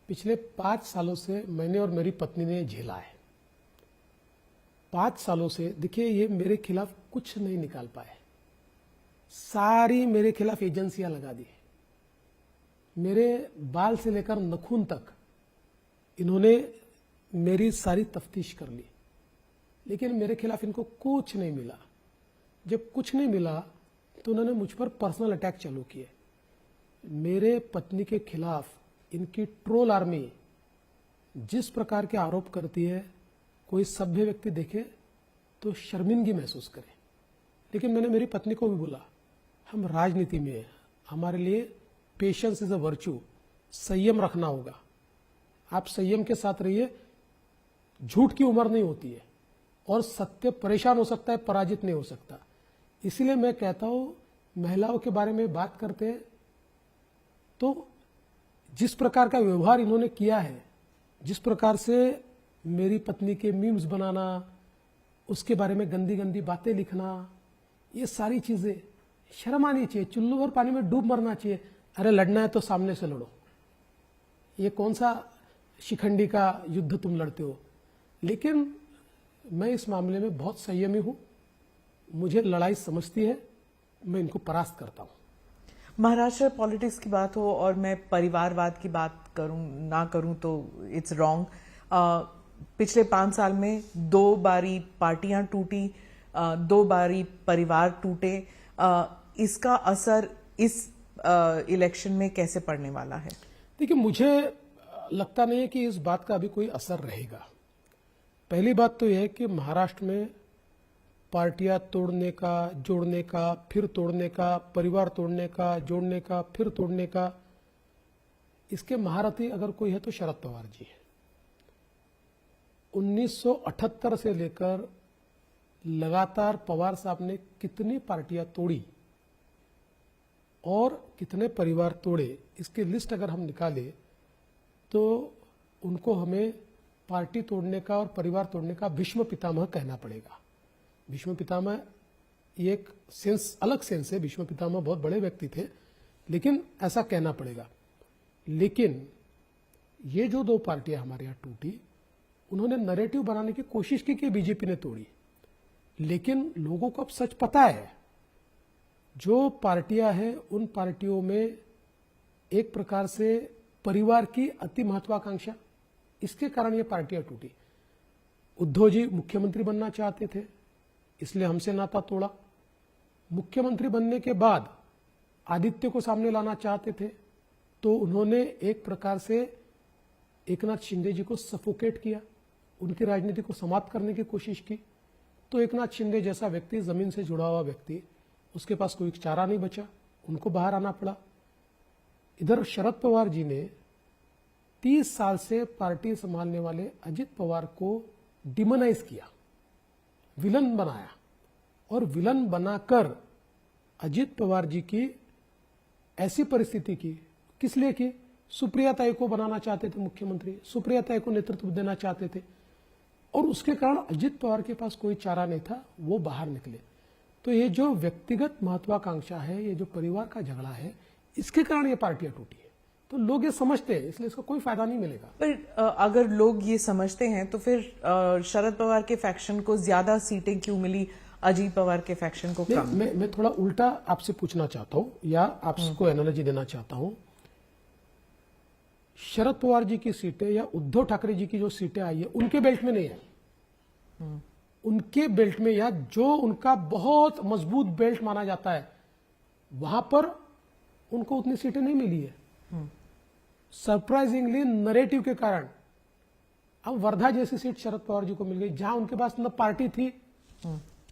पिछले 5 सालों से मैंने और मेरी पत्नी ने झेला है। 5 सालों से देखिए, ये मेरे खिलाफ कुछ नहीं निकाल पाए, सारी मेरे खिलाफ एजेंसियां लगा दी, मेरे बाल से लेकर नखून तक इन्होंने मेरी सारी तफ्तीश कर ली, लेकिन मेरे खिलाफ इनको कुछ नहीं मिला। जब कुछ नहीं मिला तो उन्होंने मुझ पर पर्सनल अटैक चालू किए। मेरे पत्नी के खिलाफ इनकी ट्रोल आर्मी जिस प्रकार के आरोप करती है, कोई सभ्य व्यक्ति देखे तो शर्मिंदगी महसूस करे। लेकिन मैंने मेरी पत्नी को भी बोला, हम राजनीति में हैं, हमारे लिए पेशेंस इज अ वर्च्यू, संयम रखना होगा। आप संयम के साथ रहिए, झूठ की उम्र नहीं होती है, और सत्य परेशान हो सकता है, पराजित नहीं हो सकता। इसलिए मैं कहता हूं, महिलाओं के बारे में बात करते हैं तो जिस प्रकार का व्यवहार इन्होंने किया है, जिस प्रकार से मेरी पत्नी के मीम्स बनाना, उसके बारे में गंदी गंदी बातें लिखना, ये सारी चीजें शर्म आनी चाहिए। चुल्लू भर पानी में डूब मरना चाहिए। अरे लड़ना है तो सामने से लड़ो, ये कौन सा शिखंडी का युद्ध तुम लड़ते हो। लेकिन मैं इस मामले में बहुत संयमी हूं, मुझे लड़ाई समझती है, मैं इनको परास्त करता हूं। महाराष्ट्र पॉलिटिक्स की बात हो और मैं परिवारवाद की बात ना करूं तो इट्स रॉन्ग। पिछले 5 साल में 2 बारी पार्टियां टूटी, 2 बारी परिवार टूटे। इसका असर इस इलेक्शन में कैसे पड़ने वाला है? देखिए, मुझे लगता नहीं है कि इस बात का अभी कोई असर रहेगा। पहली बात तो यह है कि महाराष्ट्र में पार्टियां तोड़ने का, जोड़ने का, फिर तोड़ने का, परिवार तोड़ने का, जोड़ने का, फिर तोड़ने का, इसके महारथी अगर कोई है तो शरद पवार जी है। 1978 से लेकर लगातार पवार साहब ने कितनी पार्टियां तोड़ी और कितने परिवार तोड़े, इसकी लिस्ट अगर हम निकालें तो उनको हमें पार्टी तोड़ने का और परिवार तोड़ने का भीष्म पितामह कहना पड़ेगा। भीष्म पितामह ये एक सेंस, अलग सेंस है, भीष्म पितामह बहुत बड़े व्यक्ति थे, लेकिन ऐसा कहना पड़ेगा। लेकिन ये जो 2 पार्टियां हमारे यहां टूटी, उन्होंने नैरेटिव बनाने की कोशिश की कि बीजेपी ने तोड़ी, लेकिन लोगों को अब सच पता है। जो पार्टियां हैं उन पार्टियों में एक प्रकार से परिवार की अति महत्वाकांक्षा, इसके कारण ये पार्टियां टूटी। उद्धव जी मुख्यमंत्री बनना चाहते थे, इसलिए हमसे नाता तोड़ा। मुख्यमंत्री बनने के बाद आदित्य को सामने लाना चाहते थे, तो उन्होंने एक प्रकार से एकनाथ शिंदे जी को सफोकेट किया, उनकी राजनीति को समाप्त करने की कोशिश की। तो एकनाथ शिंदे जैसा व्यक्ति, जमीन से जुड़ा हुआ व्यक्ति, उसके पास कोई चारा नहीं बचा, उनको बाहर आना पड़ा। इधर शरद पवार जी ने 30 साल से पार्टी संभालने वाले अजित पवार को डिमोनाइज किया, विलन बनाया, और विलन बनाकर अजित पवार जी की ऐसी परिस्थिति की, किस लिए की? सुप्रिया ताई को बनाना चाहते थे मुख्यमंत्री, सुप्रिया ताई को नेतृत्व देना चाहते थे, और उसके कारण अजित पवार के पास कोई चारा नहीं था, वो बाहर निकले। तो ये जो व्यक्तिगत महत्वाकांक्षा है, ये जो परिवार का झगड़ा है, इसके कारण ये पार्टियां टूटी है। तो लोग ये समझते हैं, इसलिए इसका कोई फायदा नहीं मिलेगा। पर अगर लोग ये समझते हैं तो फिर शरद पवार के फैक्शन को ज्यादा सीटें क्यों मिली, अजीत पवार के फैक्शन को कम? मैं थोड़ा उल्टा आपसे पूछना चाहता हूं, या आपको एनालॉजी देना चाहता हूं। शरद पवार जी की सीटें या उद्धव ठाकरे जी की जो सीटें आई है, उनके बेल्ट में नहीं है। उनके बेल्ट में, या जो उनका बहुत मजबूत बेल्ट माना जाता है, वहां पर उनको उतनी सीटें नहीं मिली है। सरप्राइजिंगली नरेटिव के कारण अब वर्धा जैसी सीट शरद पवार जी को मिल गई, जहां उनके पास न पार्टी थी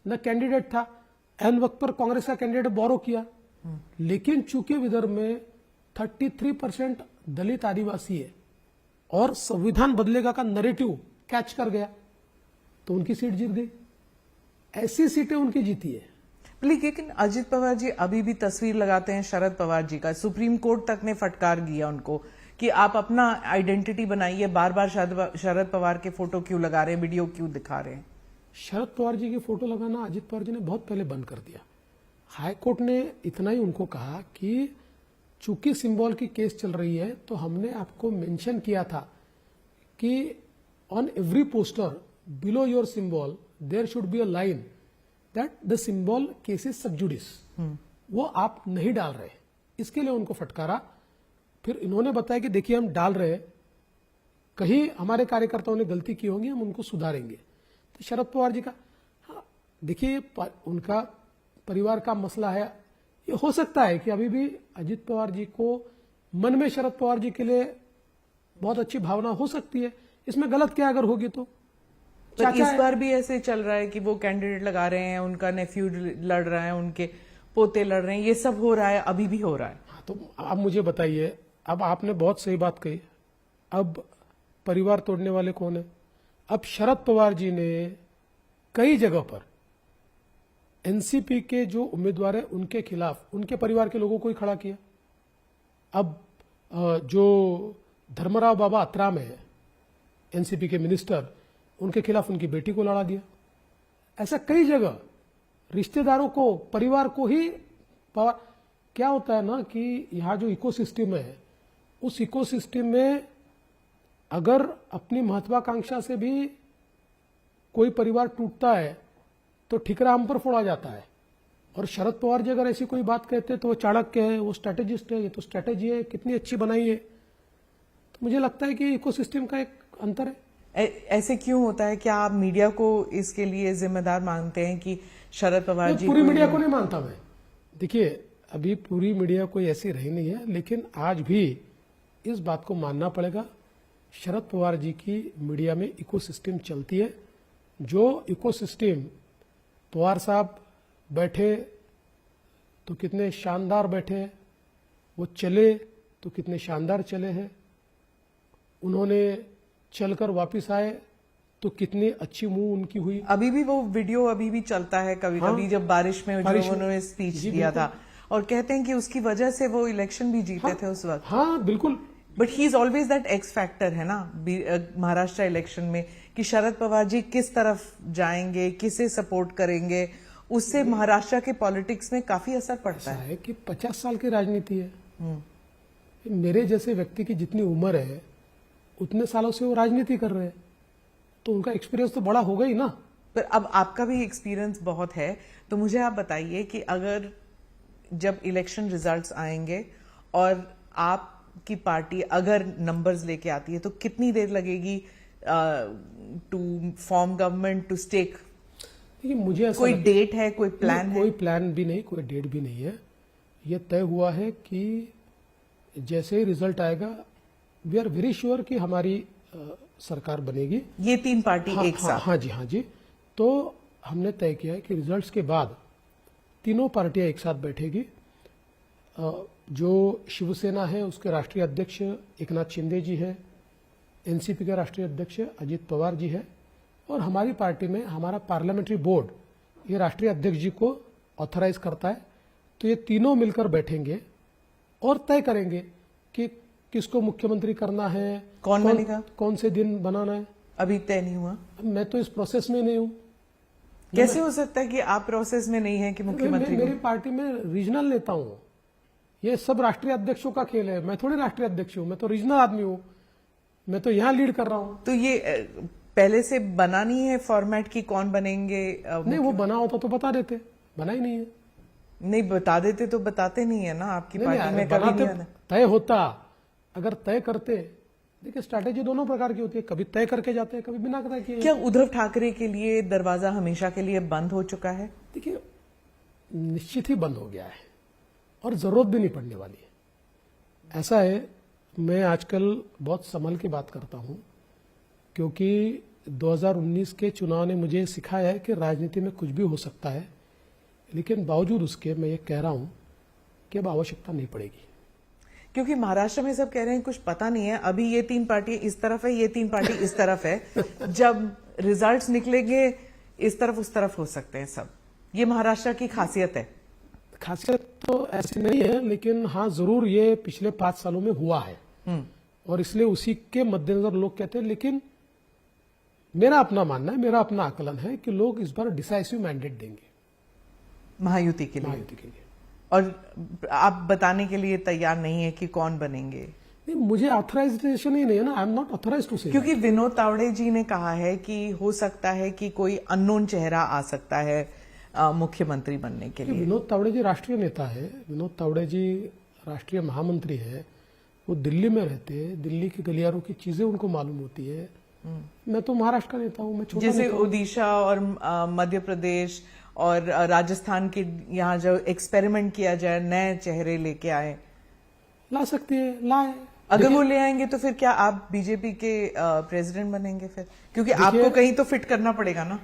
न कैंडिडेट था। एन वक्त पर कांग्रेस का कैंडिडेट बोरो किया, लेकिन चूंकि विदर्भ में 33% दलित आदिवासी है और संविधान बदलेगा का नरेटिव कैच कर गया, तो उनकी सीट जीत गई। ऐसी सीटें उनकी जीती है। लेकिन अजित पवार जी अभी भी तस्वीर लगाते हैं शरद पवार जी का। सुप्रीम कोर्ट तक ने फटकार दिया उनको कि आप अपना आइडेंटिटी बनाइए, बार बार शरद पवार के फोटो क्यों लगा रहे हैं, वीडियो क्यों दिखा रहे हैं? शरद पवार जी की फोटो लगाना अजित पवार जी ने बहुत पहले बंद कर दिया। हाईकोर्ट ने इतना ही उनको कहा कि चूंकि सिंबल की केस चल रही है, तो हमने आपको मेंशन किया था कि on every poster below your symbol there should be a line that the symbol case is sub judice. वो आप नहीं डाल रहे, इसके लिए उनको फटकारा। फिर इन्होंने बताया कि देखिए हम डाल रहे हैं, कहीं हमारे कार्यकर्ताओं ने गलती की होगी, हम उनको सुधारेंगे। तो शरद पवार जी का, हाँ देखिए, उनका परिवार का मसला है। ये हो सकता है कि अभी भी अजित पवार जी को मन में शरद पवार जी के लिए बहुत अच्छी भावना हो सकती है, इसमें गलत क्या अगर होगी तो? इस बार भी ऐसे चल रहा है कि वो कैंडिडेट लगा रहे हैं, उनका नेफ्यू लड़ रहा है, उनके पोते लड़ रहे हैं, ये सब हो रहा है, अभी भी हो रहा है। हाँ, तो अब मुझे बताइए, अब आपने बहुत सही बात कही, अब परिवार तोड़ने वाले कौन है? अब शरद पवार जी ने कई जगह पर एनसीपी के जो उम्मीदवार है उनके खिलाफ उनके परिवार के लोगों को ही खड़ा किया। अब जो धर्मराव बाबा अतराम है एनसीपी के मिनिस्टर, उनके खिलाफ उनकी बेटी को लड़ा दिया। ऐसा कई जगह रिश्तेदारों को, परिवार को ही पवार। क्या होता है ना कि यहाँ जो इकोसिस्टम है, उस इकोसिस्टम में अगर अपनी महत्वाकांक्षा से भी कोई परिवार टूटता है तो ठिकरा हम पर फोड़ा जाता है। और शरद पवार जी अगर ऐसी कोई बात कहते हैं तो वो चाणक्य है, वो स्ट्रेटेजिस्ट है। ये तो स्ट्रेटेजी है, कितनी अच्छी बनाई है। तो मुझे लगता है कि इकोसिस्टम का एक अंतर है। ऐसे क्यों होता है? क्या आप मीडिया को इसके लिए जिम्मेदार मानते हैं कि शरद पवार जी? पूरी मीडिया को नहीं मानता मैं। देखिए, अभी पूरी मीडिया कोई ऐसी रही नहीं है, लेकिन आज भी इस बात को मानना पड़ेगा, शरद पवार जी की मीडिया में इकोसिस्टम चलती है। जो इकोसिस्टम पवार साहब बैठे तो कितने शानदार बैठे हैं, वो चले तो कितने शानदार चले हैं, उन्होंने चलकर वापस आए तो कितनी अच्छी मुंह उनकी हुई। अभी भी वो वीडियो अभी भी चलता है कभी कभी, जब बारिश में जो उन्होंने स्पीच दिया था, और कहते हैं कि उसकी वजह से वो इलेक्शन भी जीते थे उस वक्त। हाँ बिल्कुल। But he is always that x factor है ना महाराष्ट्र इलेक्शन में, कि शरद पवार जी किस तरफ जाएंगे, किसे सपोर्ट करेंगे, उससे महाराष्ट्र के पॉलिटिक्स में काफी असर पड़ता है। कि 50 साल की राजनीति है। मेरे जैसे व्यक्ति की जितनी उम्र है उतने सालों से वो राजनीति कर रहे हैं, तो उनका एक्सपीरियंस तो बड़ा होगा ही ना। पर अब आपका भी एक्सपीरियंस बहुत है, तो मुझे आप बताइए कि अगर जब इलेक्शन रिजल्ट्स आएंगे और आपकी पार्टी अगर नंबर्स लेके आती है, तो कितनी देर लगेगी to form government to stake? देखिए, मुझे ऐसा कोई डेट है, कोई प्लान है? कोई प्लान भी नहीं, कोई डेट भी नहीं है। यह तय हुआ है कि जैसे ही रिजल्ट आएगा, वी आर वेरी श्योर कि हमारी सरकार बनेगी। ये तीन पार्टी एक साथ? हाँ जी, हाँ जी। तो हमने तय किया है कि रिजल्ट्स के बाद तीनों पार्टियां एक साथ बैठेगी। जो शिवसेना है उसके राष्ट्रीय अध्यक्ष एकनाथ शिंदे जी है, एनसीपी के राष्ट्रीय अध्यक्ष अजित पवार जी है, और हमारी पार्टी में हमारा पार्लियामेंट्री बोर्ड ये राष्ट्रीय अध्यक्ष जी को ऑथराइज करता है। तो ये तीनों मिलकर बैठेंगे और तय करेंगे कि किसको मुख्यमंत्री करना है, कौन बनेगा, कौन से दिन बनाना है। अभी तय नहीं हुआ? मैं तो इस प्रोसेस में नहीं हूं। कैसे हो सकता है कि आप प्रोसेस में नहीं है कि मुख्यमंत्री? मेरी पार्टी में रीजनल नेता हूं। ये सब राष्ट्रीय अध्यक्षों का खेल है। मैं थोड़ी राष्ट्रीय अध्यक्ष हूं, मैं तो रीजनल आदमी हूं। मैं तो यहां लीड कर रहा हूं। तो ये पहले से बना नहीं है फॉर्मेट की कौन बनेंगे? नहीं, वो बना होता तो बता देते, बना ही नहीं है। नहीं बता देते तो बताते नहीं है ना, आपकी पार्टी में कभी नहीं बना। तय होता, अगर तय करते। देखिए, स्ट्रैटेजी दोनों प्रकार की होती है, कभी तय करके जाते हैं, कभी बिना तय किए। क्या उद्धव ठाकरे के लिए दरवाजा हमेशा के लिए बंद हो चुका है? देखिए, निश्चित ही बंद हो गया है और जरूरत भी नहीं पड़ने वाली है। ऐसा है, मैं आजकल बहुत संभल के बात करता हूं, क्योंकि 2019 के चुनाव ने मुझे सिखाया है कि राजनीति में कुछ भी हो सकता है। लेकिन बावजूद उसके मैं ये कह रहा हूं कि अब आवश्यकता नहीं पड़ेगी। क्योंकि महाराष्ट्र में सब कह रहे हैं कुछ पता नहीं है, अभी ये तीन पार्टी इस तरफ है, ये तीन पार्टी इस तरफ है। जब रिजल्ट्स निकलेंगे इस तरफ उस तरफ हो सकते हैं सब। ये महाराष्ट्र की खासियत है। खासियत तो ऐसी नहीं है, लेकिन हाँ जरूर ये पिछले 5 सालों में हुआ है और इसलिए उसी के मद्देनजर लोग कहते हैं। लेकिन मेरा अपना मानना है, मेरा अपना आकलन है कि लोग इस बार डिसाइसिव मैंडेट देंगे महायुति के लिए। महायुति के लिए। और आप बताने के लिए तैयार नहीं है कि कौन बनेंगे? नहीं, मुझे ऑथराइजेशन ही नहीं है ना। I am not authorize to say. क्योंकि विनोद तावड़े जी ने कहा है कि हो सकता है कि कोई अननोन चेहरा आ सकता है मुख्यमंत्री बनने के लिए। विनोद तावड़े जी राष्ट्रीय नेता है, विनोद तावड़े जी राष्ट्रीय महामंत्री है। वो दिल्ली में रहते हैं, दिल्ली की गलियारों की चीजें उनको मालूम होती है। मैं तो महाराष्ट्र का नेता हूं। मैं छोटा जैसे नेता हूं। ओडिशा और मध्य प्रदेश और राजस्थान के यहाँ जो एक्सपेरिमेंट किया जाए, नए चेहरे लेके आए, ला सकती है, लाए। अगर वो ले आएंगे तो फिर क्या आप बीजेपी के प्रेसिडेंट बनेंगे फिर? क्योंकि आपको कहीं तो फिट करना पड़ेगा ना।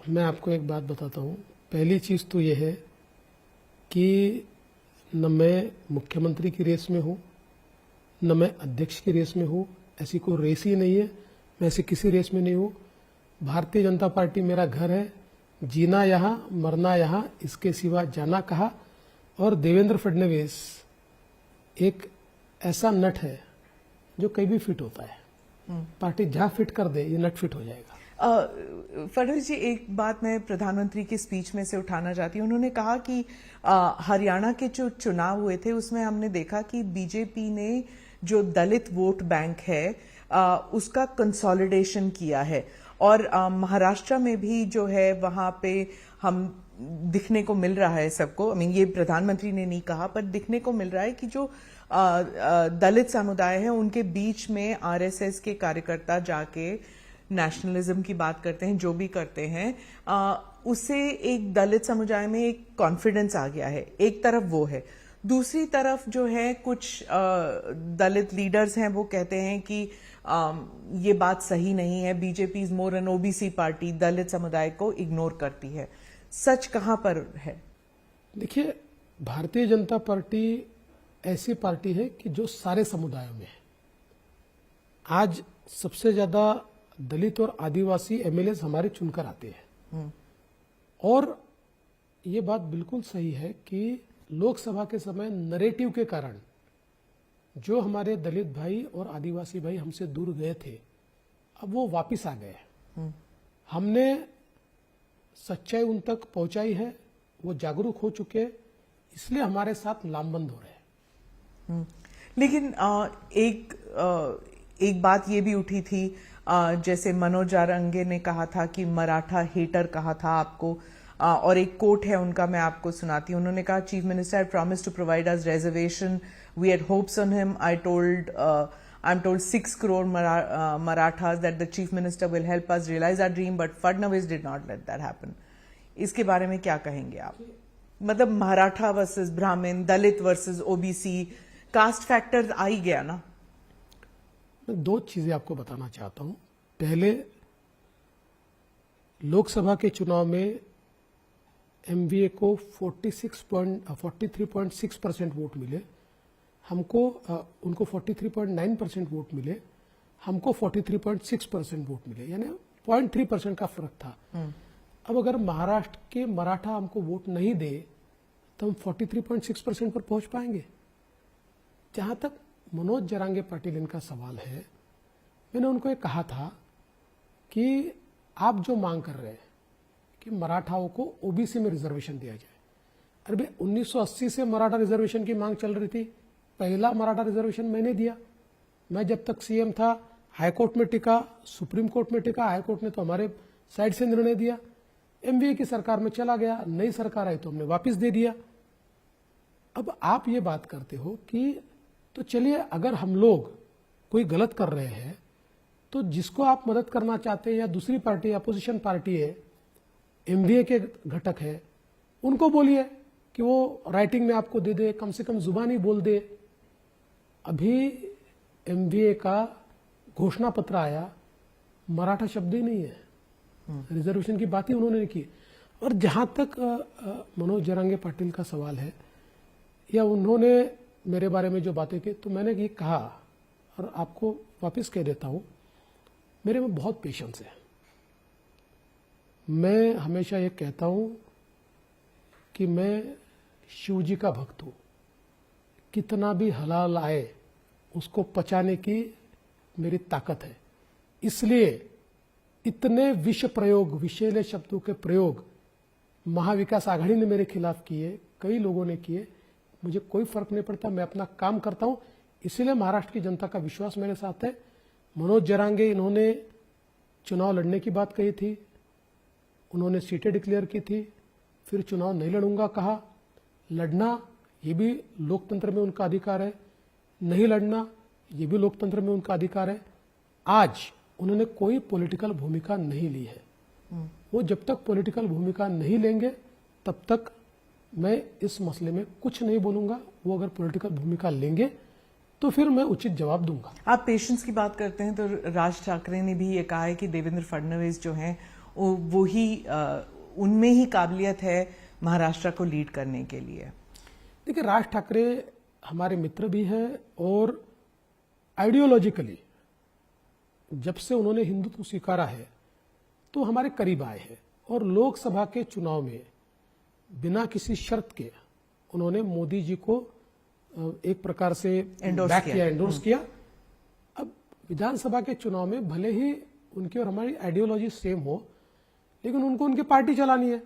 मैं आपको एक बात बताता हूं। पहली चीज तो यह है कि न मैं मुख्यमंत्री की रेस में हूं, न मैं अध्यक्ष की रेस में हूं। ऐसी कोई रेस ही नहीं है। मैं ऐसी किसी रेस में नहीं हूं। भारतीय जनता पार्टी मेरा घर है। जीना यहां, मरना यहां, इसके सिवा जाना कहा। और देवेंद्र फडणवीस एक ऐसा नट है जो कहीं भी फिट होता है। पार्टी जहां फिट कर दे, ये नट फिट हो जाएगा। फडणवीस जी, एक बात मैं प्रधानमंत्री की स्पीच में से उठाना चाहती हूँ। उन्होंने कहा कि हरियाणा के जो चुनाव हुए थे उसमें हमने देखा कि बीजेपी ने जो दलित वोट बैंक है उसका कंसोलिडेशन किया है, और महाराष्ट्र में भी जो है वहां पे हम दिखने को मिल रहा है सबको। ये प्रधानमंत्री ने नहीं कहा, पर दिखने को मिल रहा है कि जो दलित समुदाय है उनके बीच में आरएसएस के कार्यकर्ता जाके नेशनलिज्म की बात करते हैं, जो भी करते हैं, उससे एक दलित समुदाय में एक कॉन्फिडेंस आ गया है। एक तरफ वो है, दूसरी तरफ जो है कुछ दलित लीडर्स हैं वो कहते हैं कि ये बात सही नहीं है, BJP is more an OBC party, Dalit समुदाय को इग्नोर करती है। सच कहां पर है? देखिए, भारतीय जनता पार्टी ऐसी पार्टी है कि जो सारे समुदायों में है। आज सबसे ज्यादा दलित और आदिवासी एमएलए हमारे चुनकर आते हैं। और ये बात बिल्कुल सही है कि लोकसभा के समय नरेटिव के कारण जो हमारे दलित भाई और आदिवासी भाई हमसे दूर गए थे, अब वो वापस आ गए। हमने सच्चाई उन तक पहुंचाई है, वो जागरूक हो चुके हैं, इसलिए हमारे साथ लामबंद हो रहे हैं। लेकिन एक बात ये भी उठी थी, जैसे मनोज जारंगे ने कहा था कि मराठा हेटर कहा था आपको, और एक कोट है उनका, मैं आपको सुनाती हूँ। उन्होंने कहा, chief minister promise to provide us reservation, we had hopes on him, I told I'm told 6 crore Marathas that the chief minister will help us realize our dream, but Fadnavis did not let that happen. इसके बारे में क्या कहेंगे आप? मतलब Maratha versus ब्राह्मण, दलित versus OBC, cast factor आ ही गया ना? मैं दो चीजें आपको बताना चाहता हूं। पहले, लोकसभा के चुनाव में एमवीए को 43.6% वोट मिले, हमको उनको 43.9% वोट मिले, हमको 43.6% वोट मिले, यानी 0.3% का फर्क था। अब अगर महाराष्ट्र के मराठा हमको वोट नहीं दे तो हम 43.6% पर पहुंच पाएंगे? जहां तक मनोज जरांगे पाटिल इनका सवाल है, मैंने उनको ये कहा था कि आप जो मांग कर रहे हैं कि मराठाओं को ओबीसी में रिजर्वेशन दिया जाए, अरे भाई 1980 से मराठा रिजर्वेशन की मांग चल रही थी। पहला मराठा रिजर्वेशन मैंने दिया। मैं जब तक सीएम था हाईकोर्ट में टिका, सुप्रीम कोर्ट में टिका, हाईकोर्ट ने तो हमारे साइड से निर्णय दिया। एमवीए की सरकार में चला गया, नई सरकार आई तो हमने वापस दे दिया। अब आप ये बात करते हो कि तो चलिए, अगर हम लोग कोई गलत कर रहे हैं तो जिसको आप मदद करना चाहते हैं या दूसरी पार्टी अपोजिशन पार्टी है, एमवीए के घटक है, उनको बोलिए कि वो राइटिंग में आपको दे दे, कम से कम जुबानी बोल दे। अभी एमवीए का घोषणा पत्र आया, मराठा शब्द ही नहीं है, रिजर्वेशन की बात ही उन्होंने नहीं की। और जहां तक मनोज जरांगे पाटिल का सवाल है, या उन्होंने मेरे बारे में जो बातें की, तो मैंने ये कहा और आपको वापस कह देता हूं, मेरे में बहुत पेशेंस है। मैं हमेशा ये कहता हूं कि मैं शिव जी का भक्त हूं। कितना भी हलाल आए उसको पचाने की मेरी ताकत है। इसलिए इतने विष प्रयोग, विषैले शब्दों के प्रयोग महाविकास आघाड़ी ने मेरे खिलाफ किए, कई लोगों ने किए, मुझे कोई फर्क नहीं पड़ता। मैं अपना काम करता हूं, इसीलिए महाराष्ट्र की जनता का विश्वास मेरे साथ है। मनोज जरांगे, इन्होंने चुनाव लड़ने की बात कही थी, उन्होंने सीटें डिक्लेयर की थी, फिर चुनाव नहीं लड़ूंगा कहा। लड़ना ये भी लोकतंत्र में उनका अधिकार है, नहीं लड़ना ये भी लोकतंत्र में उनका अधिकार है। आज उन्होंने कोई पॉलिटिकल भूमिका नहीं ली है। वो जब तक पॉलिटिकल भूमिका नहीं लेंगे तब तक मैं इस मसले में कुछ नहीं बोलूंगा। वो अगर पॉलिटिकल भूमिका लेंगे तो फिर मैं उचित जवाब दूंगा। आप पेशेंस की बात करते हैं तो राज ठाकरे ने भी ये कहा है कि देवेंद्र फडणवीस जो हैं वो ही उनमें ही काबिलियत है महाराष्ट्र को लीड करने के लिए। देखिए, राज ठाकरे हमारे मित्र भी हैं और आइडियोलॉजिकली जब से उन्होंने हिंदुत्व स्वीकारा है तो हमारे करीब आए हैं। और लोकसभा के चुनाव में बिना किसी शर्त के उन्होंने मोदी जी को एक प्रकार से एंडोर्स किया। अब विधानसभा के चुनाव में भले ही उनकी और हमारी आइडियोलॉजी सेम हो, लेकिन उनको उनकी पार्टी चलानी है,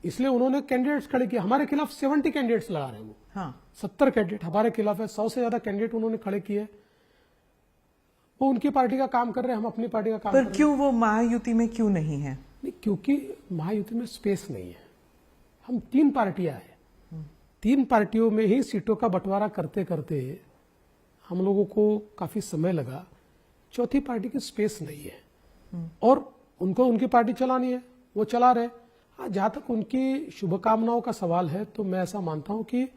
इसलिए उन्होंने कैंडिडेट्स खड़े किए। हमारे खिलाफ 70 कैंडिडेट्स लगा रहे हैं वो। हाँ, 70 कैंडिडेट हमारे खिलाफ है, 100 से ज्यादा कैंडिडेट उन्होंने खड़े किए। वो उनकी पार्टी का काम कर रहे हैं, हम अपनी पार्टी का काम कर रहे हैं। पर क्यों वो महायुति में क्यों नहीं है? क्योंकि महायुति में स्पेस नहीं है। हम 3 पार्टियां हैं, 3 पार्टियों में ही सीटों का बंटवारा करते करते हम लोगों को काफी समय लगा। चौथी पार्टी की स्पेस नहीं है और उनको उनकी पार्टी चलानी है, वो चला रहे। हाँ, जहां तक उनकी शुभकामनाओं का सवाल है तो मैं ऐसा मानता हूं कि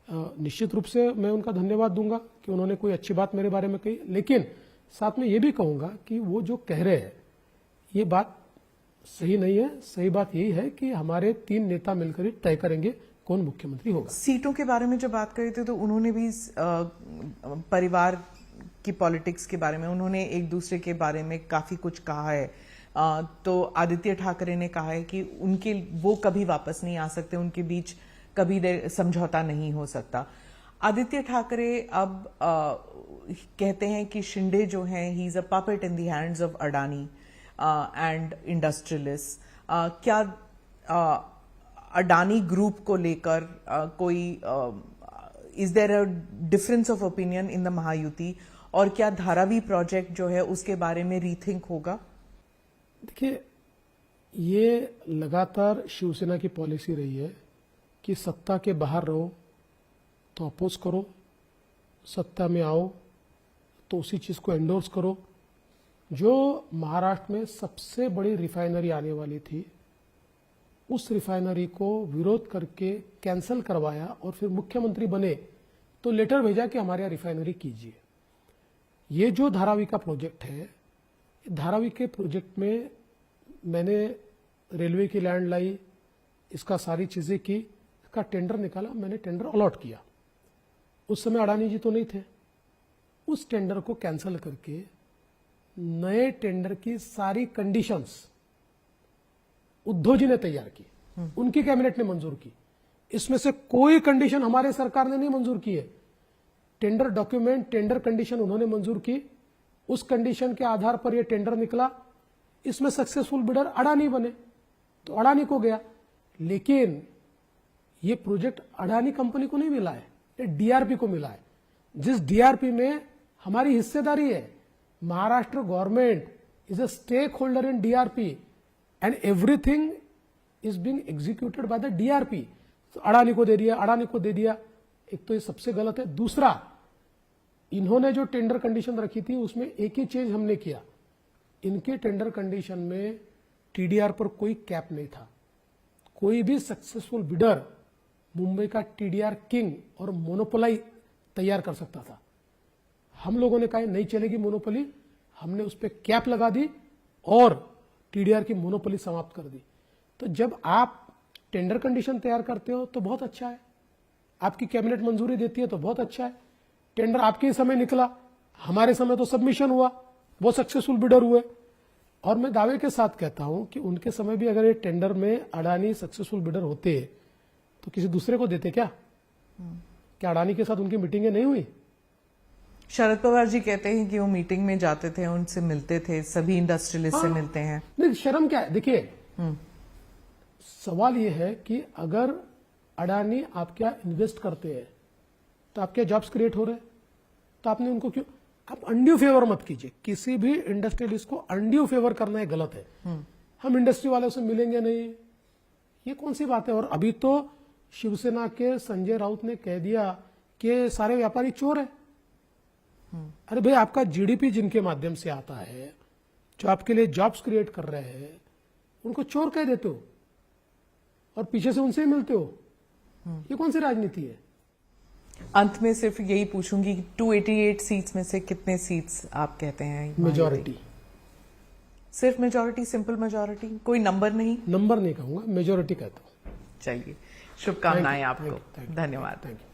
निश्चित रूप से मैं उनका धन्यवाद दूंगा कि उन्होंने कोई अच्छी बात मेरे बारे में कही, लेकिन साथ में ये भी कहूंगा कि वो जो कह रहे हैं ये बात सही नहीं है। सही बात यही है कि हमारे 3 नेता मिलकर ही तय करेंगे कौन मुख्यमंत्री होगा। सीटों के बारे में जब बात करी थी तो उन्होंने भी परिवार की पॉलिटिक्स के बारे में, उन्होंने एक दूसरे के बारे में काफी कुछ कहा है। तो आदित्य ठाकरे ने कहा है कि उनके वो कभी वापस नहीं आ सकते, उनके बीच कभी समझौता नहीं हो सकता। आदित्य ठाकरे अब कहते हैं कि शिंदे जो हैं he is a puppet in the hands of Adani and industrialist. क्या अडानी ग्रुप को लेकर कोई is there a difference of opinion in the Mahayuti, और क्या धारावी प्रोजेक्ट जो है उसके बारे में रीथिंक होगा? देखिए, ये लगातार शिवसेना की पॉलिसी रही है कि सत्ता के बाहर रहो तो अपोज करो, सत्ता में आओ तो उसी चीज को एंडोर्स करो। जो महाराष्ट्र में सबसे बड़ी रिफाइनरी आने वाली थी, उस रिफाइनरी को विरोध करके कैंसिल करवाया और फिर मुख्यमंत्री बने तो लेटर भेजा कि हमारे यहाँ रिफाइनरी कीजिए। ये जो धारावी का प्रोजेक्ट है, धारावी के प्रोजेक्ट में मैंने रेलवे की लैंड लाई, इसका सारी चीजें की, इसका टेंडर निकाला, मैंने टेंडर अलॉट किया। उस समय अडानी जी तो नहीं थे। उस टेंडर को कैंसिल करके नए टेंडर की सारी कंडीशंस उद्धव जी ने तैयार की, उनकी कैबिनेट ने मंजूर की। इसमें से कोई कंडीशन हमारे सरकार ने नहीं मंजूर की है। टेंडर डॉक्यूमेंट, टेंडर कंडीशन उन्होंने मंजूर की, उस कंडीशन के आधार पर यह टेंडर निकला। इसमें सक्सेसफुल बिडर अडानी बने तो अडानी को गया। लेकिन यह प्रोजेक्ट अडानी कंपनी को नहीं मिला है, ये डीआरपी को मिला है, जिस डीआरपी में हमारी हिस्सेदारी है। Maharashtra government is a stake holder in DRP and everything is being executed by the DRP. Adani को दे दिया, अडानी को दे दिया। एक तो ये सबसे गलत है। दूसरा, इन्होंने जो टेंडर कंडीशन रखी थी उसमें एक ही चेंज हमने किया, इनके टेंडर कंडीशन में टीडीआर पर कोई कैप नहीं था। कोई भी सक्सेसफुल बिडर मुंबई का टीडीआर किंग और मोनोपोलाई तैयार कर सकता था। हम लोगों ने कहा नहीं चलेगी मोनोपोली, हमने उस पर कैप लगा दी और टीडीआर की मोनोपोली समाप्त कर दी। तो जब आप टेंडर कंडीशन तैयार करते हो तो बहुत अच्छा है, आपकी कैबिनेट मंजूरी देती है तो बहुत अच्छा है। टेंडर आपके ही समय निकला, हमारे समय तो सबमिशन हुआ, बहुत सक्सेसफुल बिडर हुए। और मैं दावे के साथ कहता हूं कि उनके समय भी अगर ये टेंडर में अडानी सक्सेसफुल बिडर होते तो किसी दूसरे को देते क्या? क्या अडानी के साथ उनकी मीटिंगें नहीं हुई? शरद पवार जी कहते हैं कि वो मीटिंग में जाते थे, उनसे मिलते थे, सभी इंडस्ट्रियलिस्ट से मिलते हैं। नहीं, शर्म क्या है? देखिए, सवाल यह है कि अगर अडानी आपके यहाँ इन्वेस्ट करते हैं तो आपके जॉब्स क्रिएट हो रहे हैं, तो आपने उनको क्यों? आप अनड्यू फेवर मत कीजिए। किसी भी इंडस्ट्रियलिस्ट को अनड्यू फेवर करना है गलत है। हम इंडस्ट्री वालों से मिलेंगे नहीं, ये कौन सी बात है? और अभी तो शिवसेना के संजय राउत ने कह दिया कि सारे व्यापारी चोर है। अरे भाई, आपका जीडीपी जिनके माध्यम से आता है, जो आपके लिए जॉब्स क्रिएट कर रहे हैं, उनको चोर कह देते हो और पीछे से उनसे ही मिलते हो। ये कौन सी राजनीति है? अंत में सिर्फ यही पूछूंगी, 288 सीट्स में से कितने सीट्स आप कहते हैं? मेजॉरिटी। सिर्फ मेजॉरिटी, सिंपल मेजॉरिटी, कोई नंबर नहीं? नंबर नहीं कहूंगा, मेजॉरिटी कहता हूं। चलिए, शुभकामनाएं आपको। थैंक यू, धन्यवाद। Thank you.